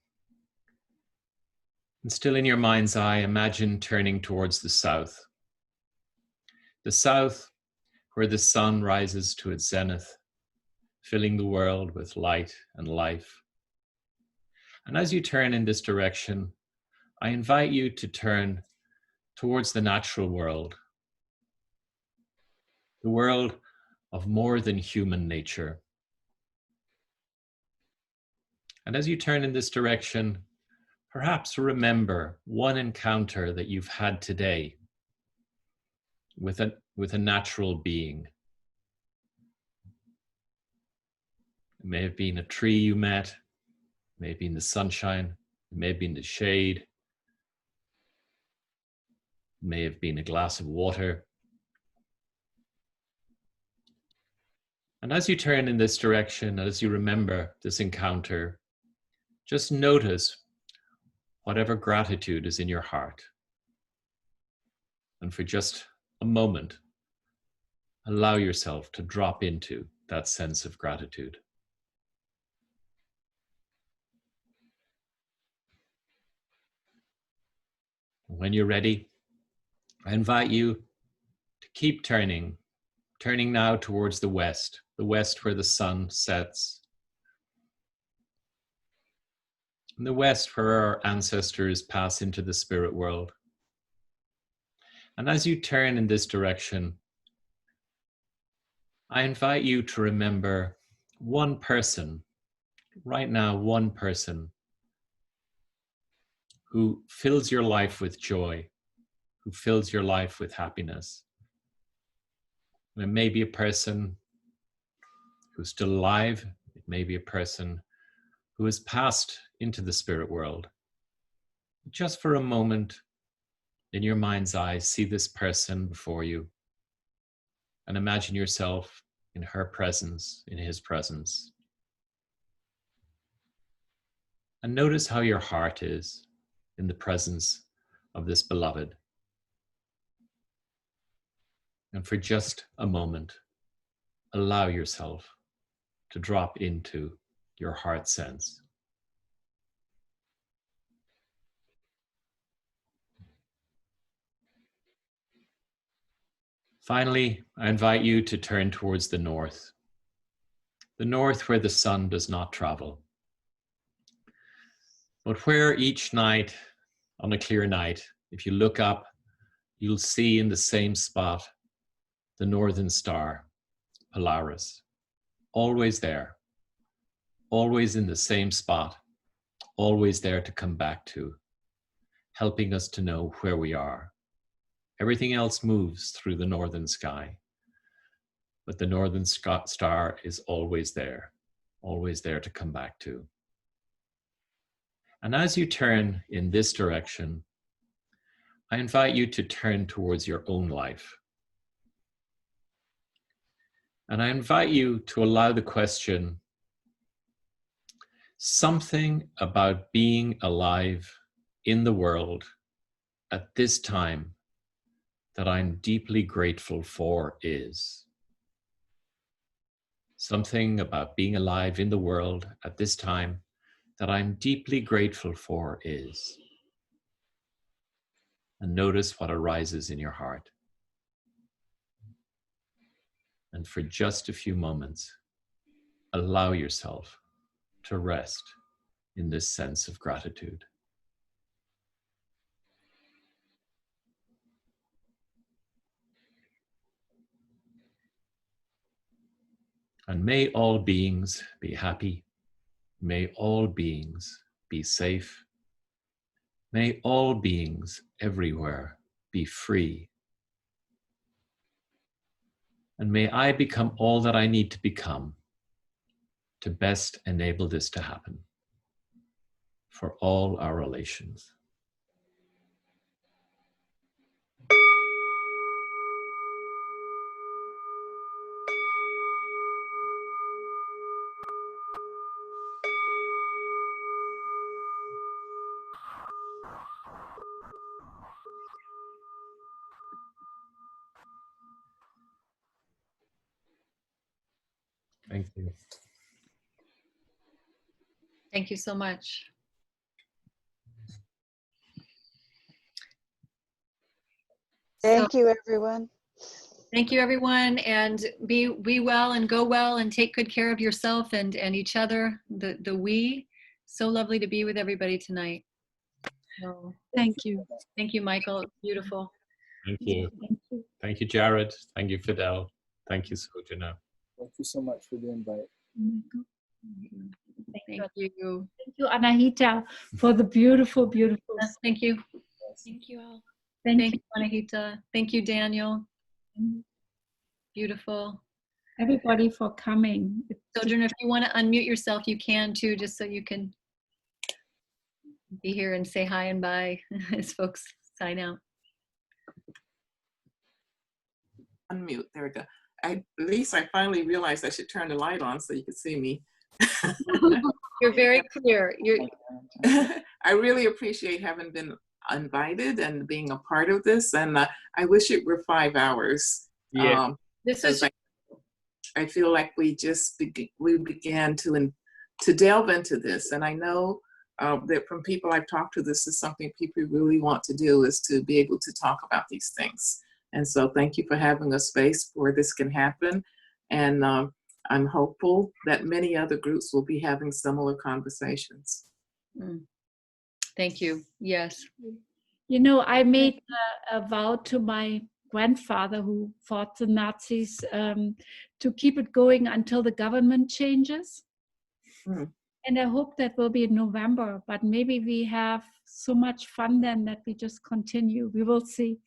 and still in your mind's eye, imagine turning towards the south. The south, where the sun rises to its zenith, filling the world with light and life. And as you turn in this direction, I invite you to turn towards the natural world, the world of more than human nature. And as you turn in this direction, perhaps remember one encounter that you've had today with a natural being. It may have been a tree you met, it may have been the sunshine, it may have been the shade, it may have been a glass of water. And as you turn in this direction, as you remember this encounter, just notice whatever gratitude is in your heart. And for just a moment, allow yourself to drop into that sense of gratitude. When you're ready, I invite you to keep turning now towards the west where the sun sets. In the west where our ancestors pass into the spirit world. And as you turn in this direction, I invite you to remember one person, right now, one person who fills your life with joy, who fills your life with happiness. And it may be a person who's still alive. It may be a person who has passed into the spirit world. Just for a moment, in your mind's eye, see this person before you and imagine yourself in her presence, in his presence. And notice how your heart is in the presence of this beloved. And for just a moment, allow yourself to drop into your heart sense. Finally, I invite you to turn towards the north where the sun does not travel, but where each night, on a clear night, if you look up, you'll see in the same spot the northern star, Polaris, always there, always in the same spot, always there to come back to, helping us to know where we are. Everything else moves through the northern sky, but the northern star is always there to come back to. And as you turn in this direction, I invite you to turn towards your own life. And I invite you to allow the question, something about being alive in the world at this time that I'm deeply grateful for is. Something about being alive in the world at this time that I'm deeply grateful for is. And notice what arises in your heart. And for just a few moments, allow yourself to rest in this sense of gratitude. And may all beings be happy. May all beings be safe. May all beings everywhere be free. And may I become all that I need to become to best enable this to happen for all our relations. Thank you. Thank you so much. Thank you, everyone. Thank you, everyone, and be well and go well and take good care of yourself and each other. The we. So lovely to be with everybody tonight. So, Thank you. thank you, Michael. Beautiful. Thank you. Thank you. Thank you, Jared. Thank you, Fidel. Thank you, Sojourner. Thank you so much for the invite. Thank you. Thank you, Anahita, for the beautiful, beautiful. Thank you. Thank you all. Thank you, Anahita. Thank you, Daniel. Beautiful. Everybody for coming. Sojourner, if you want to unmute yourself, you can too, just so you can be here and say hi and bye as folks sign out. Unmute. There we go. At least I finally realized I should turn the light on so you could see me. You're very clear. I really appreciate having been invited and being a part of this. And I wish it were 5 hours. Yeah. This is. I feel like we just began to delve into this. And I know that from people I've talked to, this is something people really want to do, is to be able to talk about these things. And so thank you for having a space where this can happen. And I'm hopeful that many other groups will be having similar conversations. Thank you. Yes. You know, I made a vow to my grandfather who fought the Nazis to keep it going until the government changes. And I hope that will be in November, but maybe we have so much fun then that we just continue. We will see.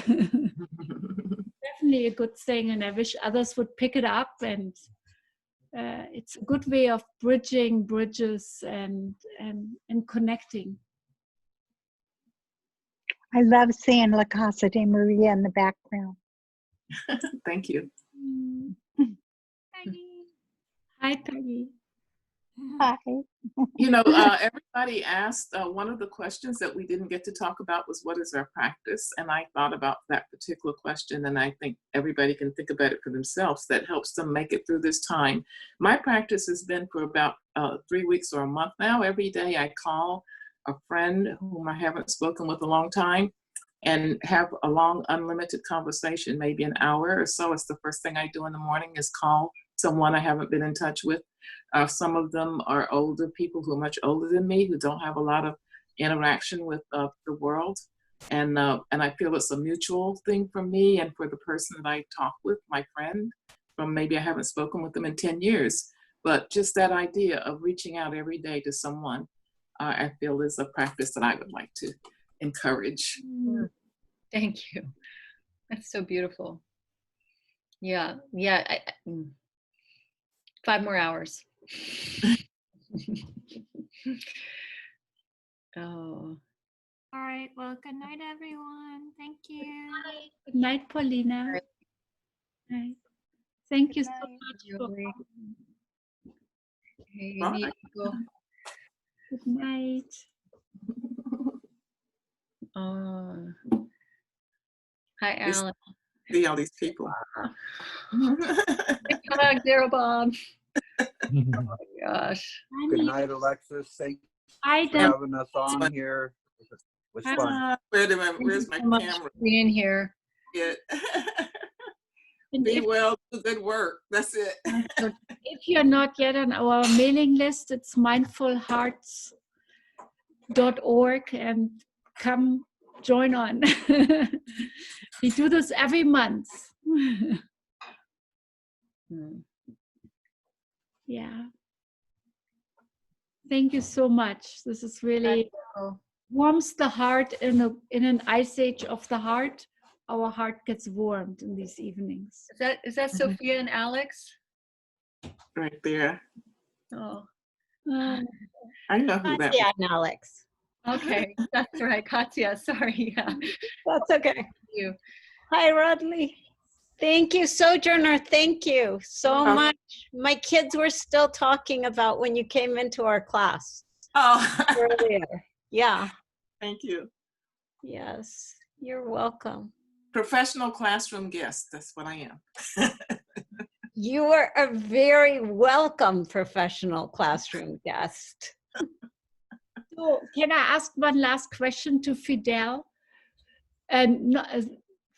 Definitely a good thing, and I wish others would pick it up. And it's a good way of bridging bridges and connecting. I love seeing La Casa de Maria in the background. Thank you. Peggy. Hi, Peggy. Hi. You know, everybody asked, one of the questions that we didn't get to talk about was, what is our practice? And I thought about that particular question, and I think everybody can think about it for themselves. That helps them make it through this time. My practice has been for about 3 weeks or a month now. Every day I call a friend whom I haven't spoken with a long time and have a long, unlimited conversation, maybe an hour or so. It's the first thing I do in the morning, is call someone I haven't been in touch with. Some of them are older people who are much older than me, who don't have a lot of interaction with the world. And I feel it's a mutual thing for me and for the person that I talk with, my friend, from maybe I haven't spoken with them in 10 years. But just that idea of reaching out every day to someone, I feel is a practice that I would like to encourage. Thank you. That's so beautiful. Yeah. 5 more hours. Oh. All right. Well, good night, everyone. Thank you. Good night, Paulina. Right. Right. Thank you so night. much. For Hey, Bye. Nico. Good night. Oh. Hi, It's- Alan. See all these people. Hug, Daryl Bob. Oh my gosh. Good night, Alexis. Thanks Hi, for Dan. having us on here. It was fun. Wait a minute, where's Thank my you so much camera? for being here. Yeah. And Be if, well, do good work. That's it. if you're not yet on our mailing list, it's mindfulhearts.org, and come join on. We do this every month. Yeah. Thank you so much. This is really warms the heart in an ice age of the heart. our heart gets warmed in these evenings. Is that Sophia and Alex? Right there. Oh, I know who that Yeah, and Alex. okay, that's right, Katya. Sorry, yeah. That's okay. Thank you. Hi, Radhule. Thank you, Sojourner. Thank you so much. My kids were still talking about when you came into our class earlier. Yeah. Thank you. Yes, you're welcome. Professional classroom guest, that's what I am. You are a very welcome professional classroom guest. So can I ask one last question to Fidel? And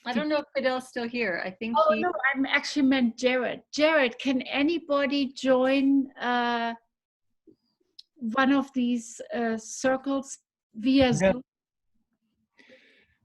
I don't know if Fidel's still here. I think oh no, I'm actually meant Jared. Jared, can anybody join one of these circles via Zoom?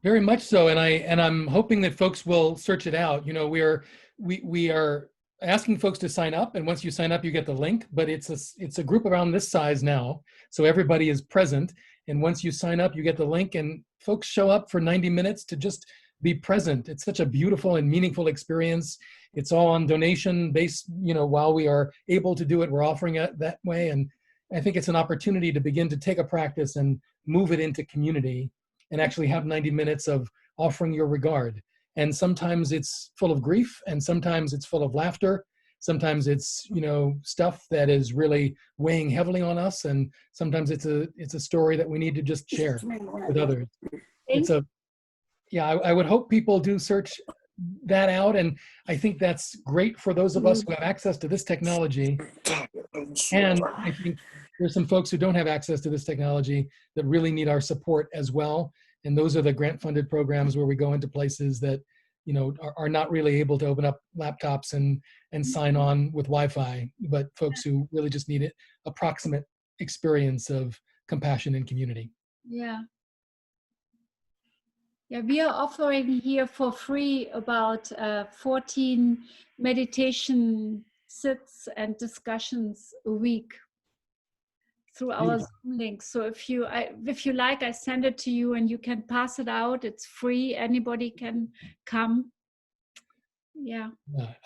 Very much so, and I'm hoping that folks will search it out. You know, we are asking folks to sign up, and once you sign up, you get the link. But it's a group around this size now, so everybody is present. And once you sign up, you get the link, and folks show up for 90 minutes to just be present. It's such a beautiful and meaningful experience. It's all on donation base. You know, while we are able to do it, we're offering it that way, and I think it's an opportunity to begin to take a practice and move it into community, and actually have 90 minutes of offering your regard. And sometimes it's full of grief, and sometimes it's full of laughter. Sometimes it's, you know, stuff that is really weighing heavily on us, and sometimes it's a story that we need to just share with others. I would hope people do search that out, and I think that's great for those of us who have access to this technology. And I think there's some folks who don't have access to this technology that really need our support as well. And those are the grant-funded programs where we go into places that, you know, are not really able to open up laptops and sign on with Wi-Fi, but folks who really just need an approximate experience of compassion and community. Yeah. Yeah, we are offering here for free about 14 meditation sits and discussions a week through our Zoom link. So if you like, I send it to you and you can pass it out. It's free. Anybody can come. Yeah.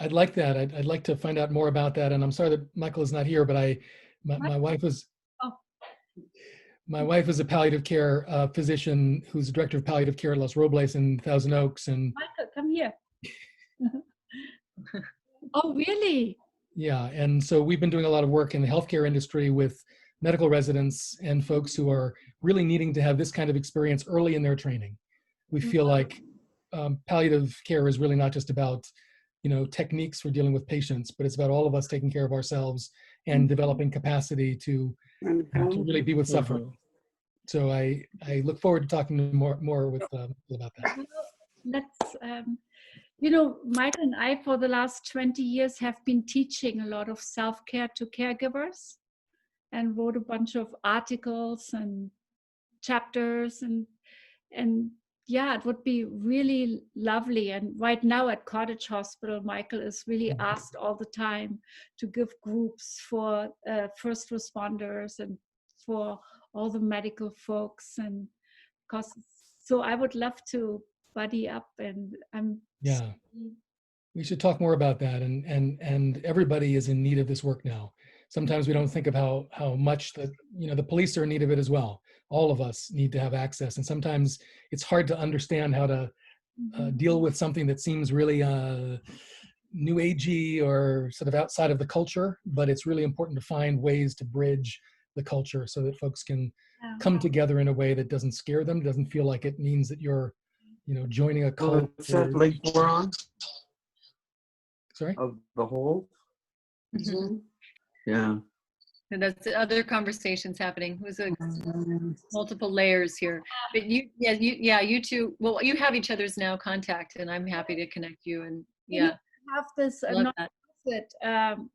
I'd like that. I'd like to find out more about that. And I'm sorry that Michael is not here, but my wife was. Oh. My wife is a palliative care physician who's the director of palliative care at Los Robles in Thousand Oaks. And Michael, come here. Oh, really? Yeah, and so we've been doing a lot of work in the healthcare industry with medical residents and folks who are really needing to have this kind of experience early in their training. We feel like palliative care is really not just about, you know, techniques for dealing with patients, but it's about all of us taking care of ourselves and developing capacity to really be with suffering. So I look forward to talking more with about that. Let's, you know, Michael and I for the last 20 years have been teaching a lot of self-care to caregivers and wrote a bunch of articles and chapters and yeah, it would be really lovely. And right now at Cottage Hospital, Michael is really asked all the time to give groups for first responders and for all the medical folks. And because, so I would love to buddy up, and yeah, we should talk more about that. And everybody is in need of this work now. Sometimes we don't think of how much the police are in need of it as well. All of us need to have access, and sometimes it's hard to understand how to deal with something that seems really new agey or sort of outside of the culture, but it's really important to find ways to bridge the culture so that folks can come together in a way that doesn't scare them, doesn't feel like it means that you're, you know, joining a cult. Is that link we're on? Sorry? Of the whole? Mm-hmm. Yeah. And that's other conversations happening. There's multiple layers here. But you two, well, you have each other's now contact, and I'm happy to connect you. And yeah, we have this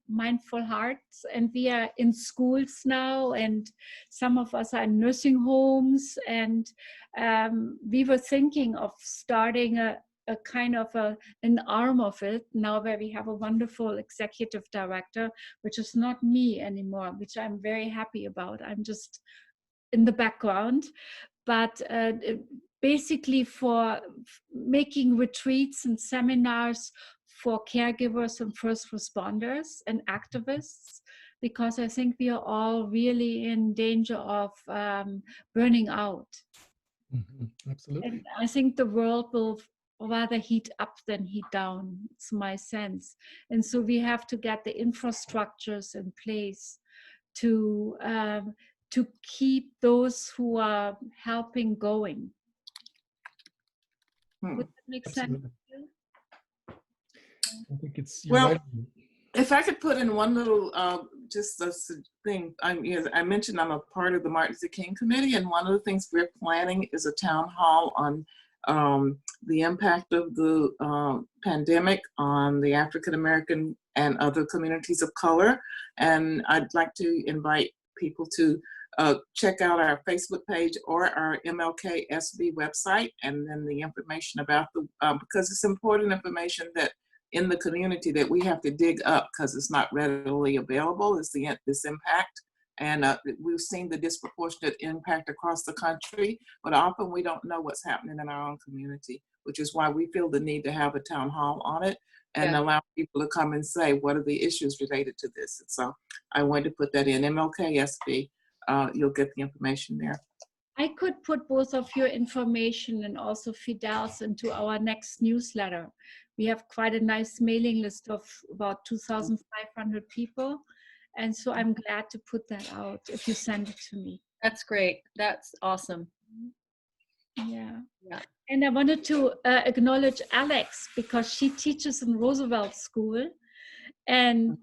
Mindful Hearts, and we are in schools now, and some of us are in nursing homes, and we were thinking of starting a kind of an arm of it now, where we have a wonderful executive director, which is not me anymore, which I'm very happy about. I'm just in the background, but basically for making retreats and seminars for caregivers and first responders and activists, because I think we are all really in danger of burning out. Absolutely. And I think the world will rather heat up than heat down. It's my sense. And so we have to get the infrastructures in place to keep those who are helping going. Would that make sense to you? I think you're Well, right. if I could put in one little, just a thing, I mentioned I'm a part of the Martin Luther King Committee, and one of the things we're planning is a town hall on the impact of the pandemic on the African American and other communities of color. And I'd like to invite people to check out our Facebook page or our MLK SB website, and then the information about the, because it's important information that in the community that we have to dig up because it's not readily available, is this impact. And we've seen the disproportionate impact across the country, but often we don't know what's happening in our own community, which is why we feel the need to have a town hall on it and allow people to come and say, what are the issues related to this? And so I wanted to put that in MLKSB. You'll get the information there. I could put both of your information and also Fidel's into our next newsletter. We have quite a nice mailing list of about 2,500 people. And so I'm glad to put that out if you send it to me. That's great. That's awesome. Yeah. And I wanted to acknowledge Alex because she teaches in Roosevelt School and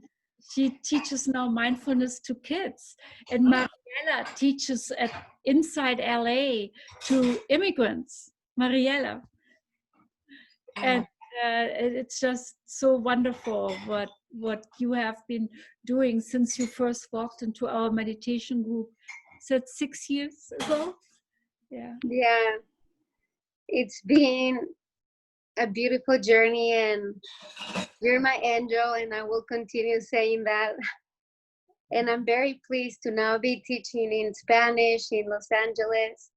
she teaches now mindfulness to kids. And Mariella teaches at Inside LA to immigrants. Mariella. And it's just so wonderful what you have been doing since you first walked into our meditation group. Is that 6 years ago? Yeah. Yeah. It's been a beautiful journey, and you're my angel, and I will continue saying that. And I'm very pleased to now be teaching in Spanish in Los Angeles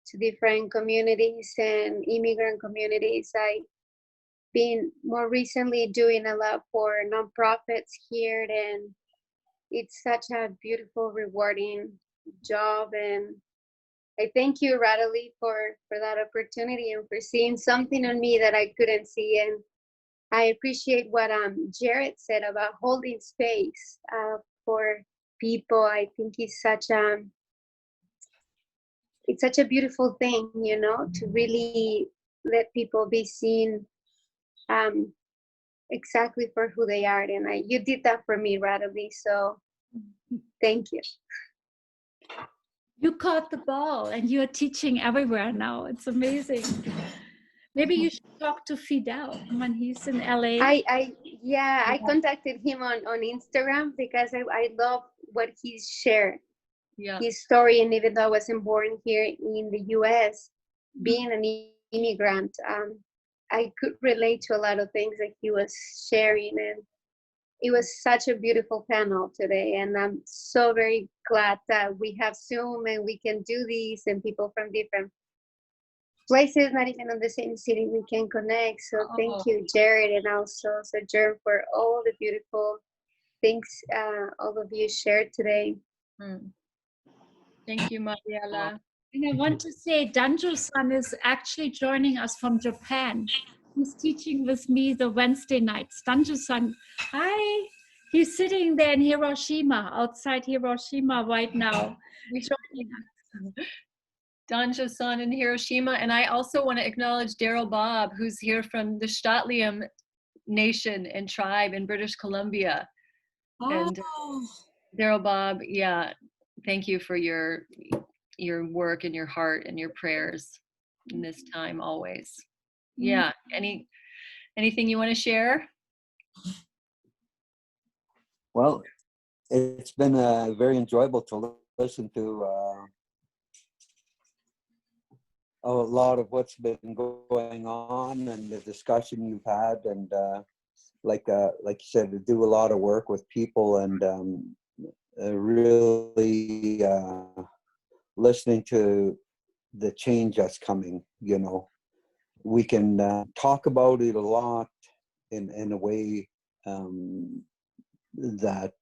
to different communities and immigrant communities. I've been more recently doing a lot for nonprofits here, and it's such a beautiful, rewarding job. And I thank you, Radhule, for that opportunity and for seeing something in me that I couldn't see. And I appreciate what Jared said about holding space for people. I think it's such a beautiful thing, you know, to really let people be seen exactly for who they are. And you did that for me, Radhule. So thank you. You caught the ball and you're teaching everywhere now. It's amazing. Maybe you should talk to Fidel when he's in LA. I contacted him on Instagram because I love what he's shared. Yeah. His story, and even though I wasn't born here in the US, being an immigrant, I could relate to a lot of things that he was sharing, and it was such a beautiful panel today, and I'm so very glad that we have Zoom and we can do these, and people from different places, not even in the same city, we can connect. So thank you, Jared, and also Sojourner, for all the beautiful things all of you shared today. Thank you, Mariella. And I want to say Danjo-san is actually joining us from Japan. He's teaching with me the Wednesday nights. Danjo-san, hi. He's sitting there in Hiroshima, outside Hiroshima right now. Joining us. Danjo-san in Hiroshima. And I also want to acknowledge Daryl Bob, who's here from the St'át'imc Nation and tribe in British Columbia. And Daryl Bob, yeah, thank you for your work and your heart and your prayers in this time always. Yeah. Anything you want to share? Well, it's been very enjoyable to listen to a lot of what's been going on and the discussion you've had, and like you said, to do a lot of work with people, and really listening to the change that's coming. You know, we can talk about it a lot in a way that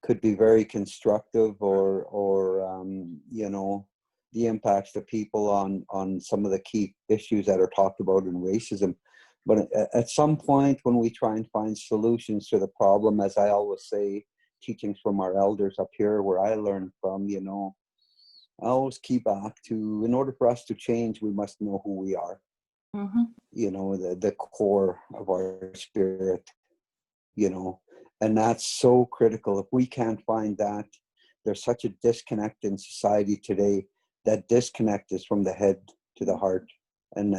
could be very constructive, or you know, the impacts to people on some of the key issues that are talked about in racism. But at some point, when we try and find solutions to the problem, as I always say, teachings from our elders up here where I learned from, you know, I always keep back to, in order for us to change, we must know who we are. Mm-hmm. You know, the core of our spirit, you know, and that's so critical. If we can't find that, there's such a disconnect in society today. That disconnect is from the head to the heart. And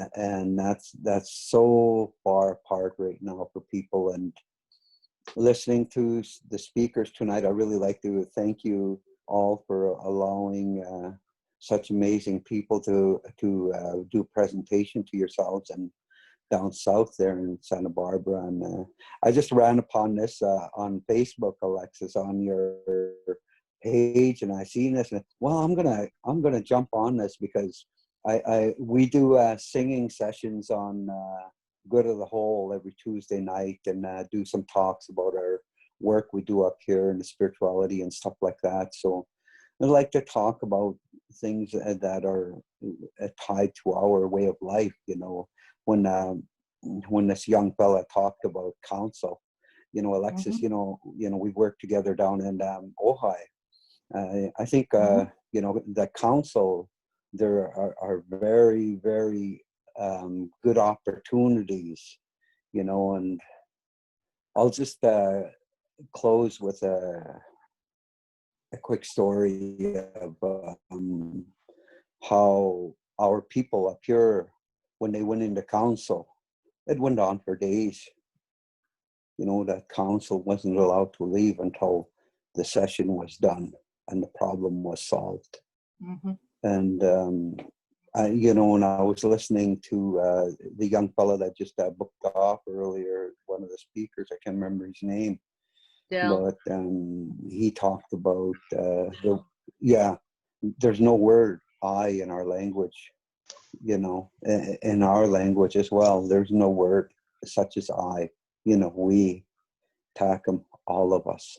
that's so far apart right now for people. And listening to the speakers tonight, I really like to thank you all for allowing such amazing people to do presentation to yourselves and down south there in Santa Barbara. And I just ran upon this on Facebook, Alexis, on your page, and I seen this, and well, I'm gonna jump on this because we do singing sessions on Good of the Whole every Tuesday night, and do some talks about our work we do up here and the spirituality and stuff like that. So I like to talk about things that are tied to our way of life. You know, when this young fella talked about counsel, you know, Alexis, mm-hmm. you know, we worked together down in Ojai. I think you know, the council, there are very, very good opportunities, you know. And I'll just close with a quick story of how our people up here, when they went into council, it went on for days. You know, that council wasn't allowed to leave until the session was done and the problem was solved. Mm-hmm. And you know, when I was listening to the young fellow that just booked off earlier, one of the speakers, I can't remember his name, but he talked about there's no word I in our language, you know, in our language as well. There's no word such as I, you know, we, Takum, all of us.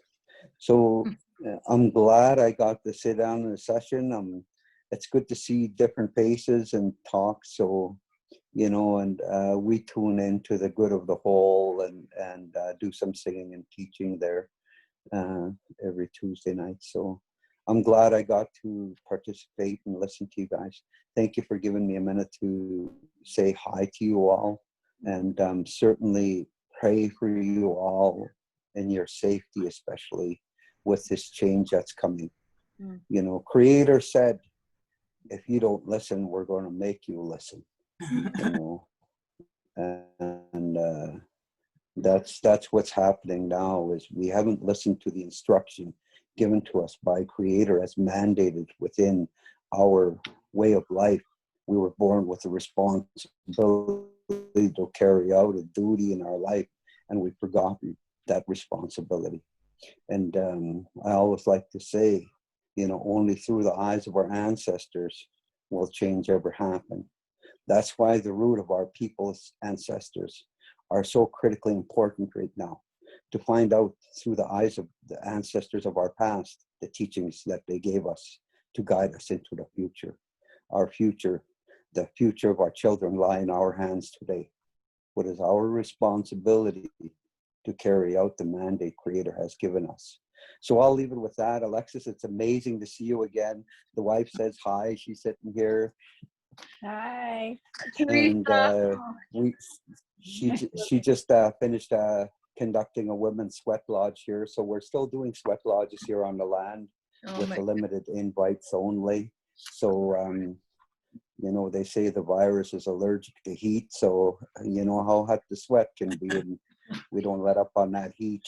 So I'm glad I got to sit down in a session. It's good to see different faces and talk. So, you know, and we tune into the good of the whole and do some singing and teaching there every Tuesday night. So I'm glad I got to participate and listen to you guys. Thank you for giving me a minute to say hi to you all, and certainly pray for you all and your safety, especially with this change that's coming. You know, Creator said, if you don't listen, we're going to make you listen. You know, and that's what's happening now, is we haven't listened to the instruction given to us by Creator as mandated within our way of life. We were born with a responsibility to carry out a duty in our life, and we've forgotten that responsibility. And I always like to say, you know, only through the eyes of our ancestors will change ever happen. That's why the root of our people's ancestors are so critically important right now, to find out through the eyes of the ancestors of our past, the teachings that they gave us to guide us into the future. Our future, the future of our children, lie in our hands today. What is our responsibility to carry out the mandate Creator has given us? So I'll leave it with that. Alexis, it's amazing to see you again. The wife says hi. She's sitting here. Hi. And she just finished conducting a women's sweat lodge here. So we're still doing sweat lodges here on the land with the limited invites only. So, you know, they say the virus is allergic to heat. So, you know how hot the sweat can be, and we don't let up on that heat.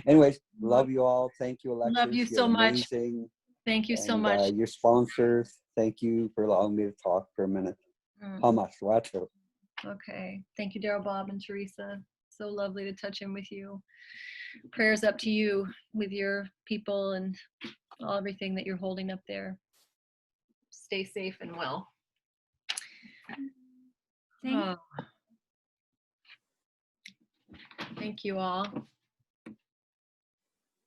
Anyways, love you all. Thank you, Alexis. Love you so much. Amazing. Thank you so much. Your sponsors, thank you for allowing me to talk for a minute. Okay. Thank you, Daryl, Bob, and Teresa. So lovely to touch in with you. Prayers up to you with your people and everything that you're holding up there. stay safe and well. Thank you all.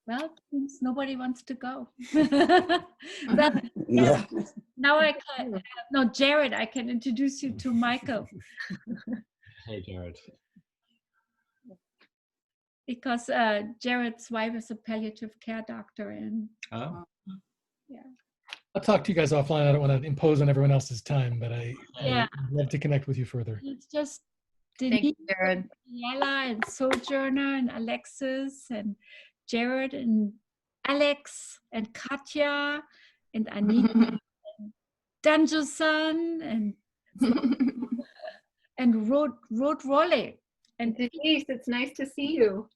Well, since nobody wants to go. Well, Yeah. now I can, no, Jared, I can introduce you to Michael. Hey, Jared. Because Jared's wife is a palliative care doctor, and yeah. I'll talk to you guys offline. I don't want to impose on everyone else's time, but I'd love to connect with you further. It's just Thank you, Denise, Jared. Yella, and Sojourner, and Alexis, and Jared, and Alex, and Katja, and Anita, and Danjusan, and Rolle. And Denise, it's nice to see you.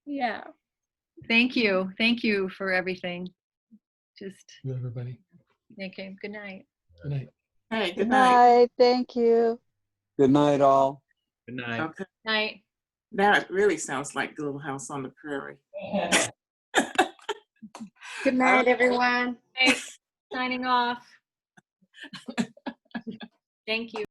Yeah. Thank you. Thank you for everything. Just everybody. Okay. Good night. Good night. Hey, Good night. Thank you. Good night, all. Good night. Okay. Night. Now it really sounds like Little House on the Prairie. Good night, everyone. Hey, signing off. Thank you.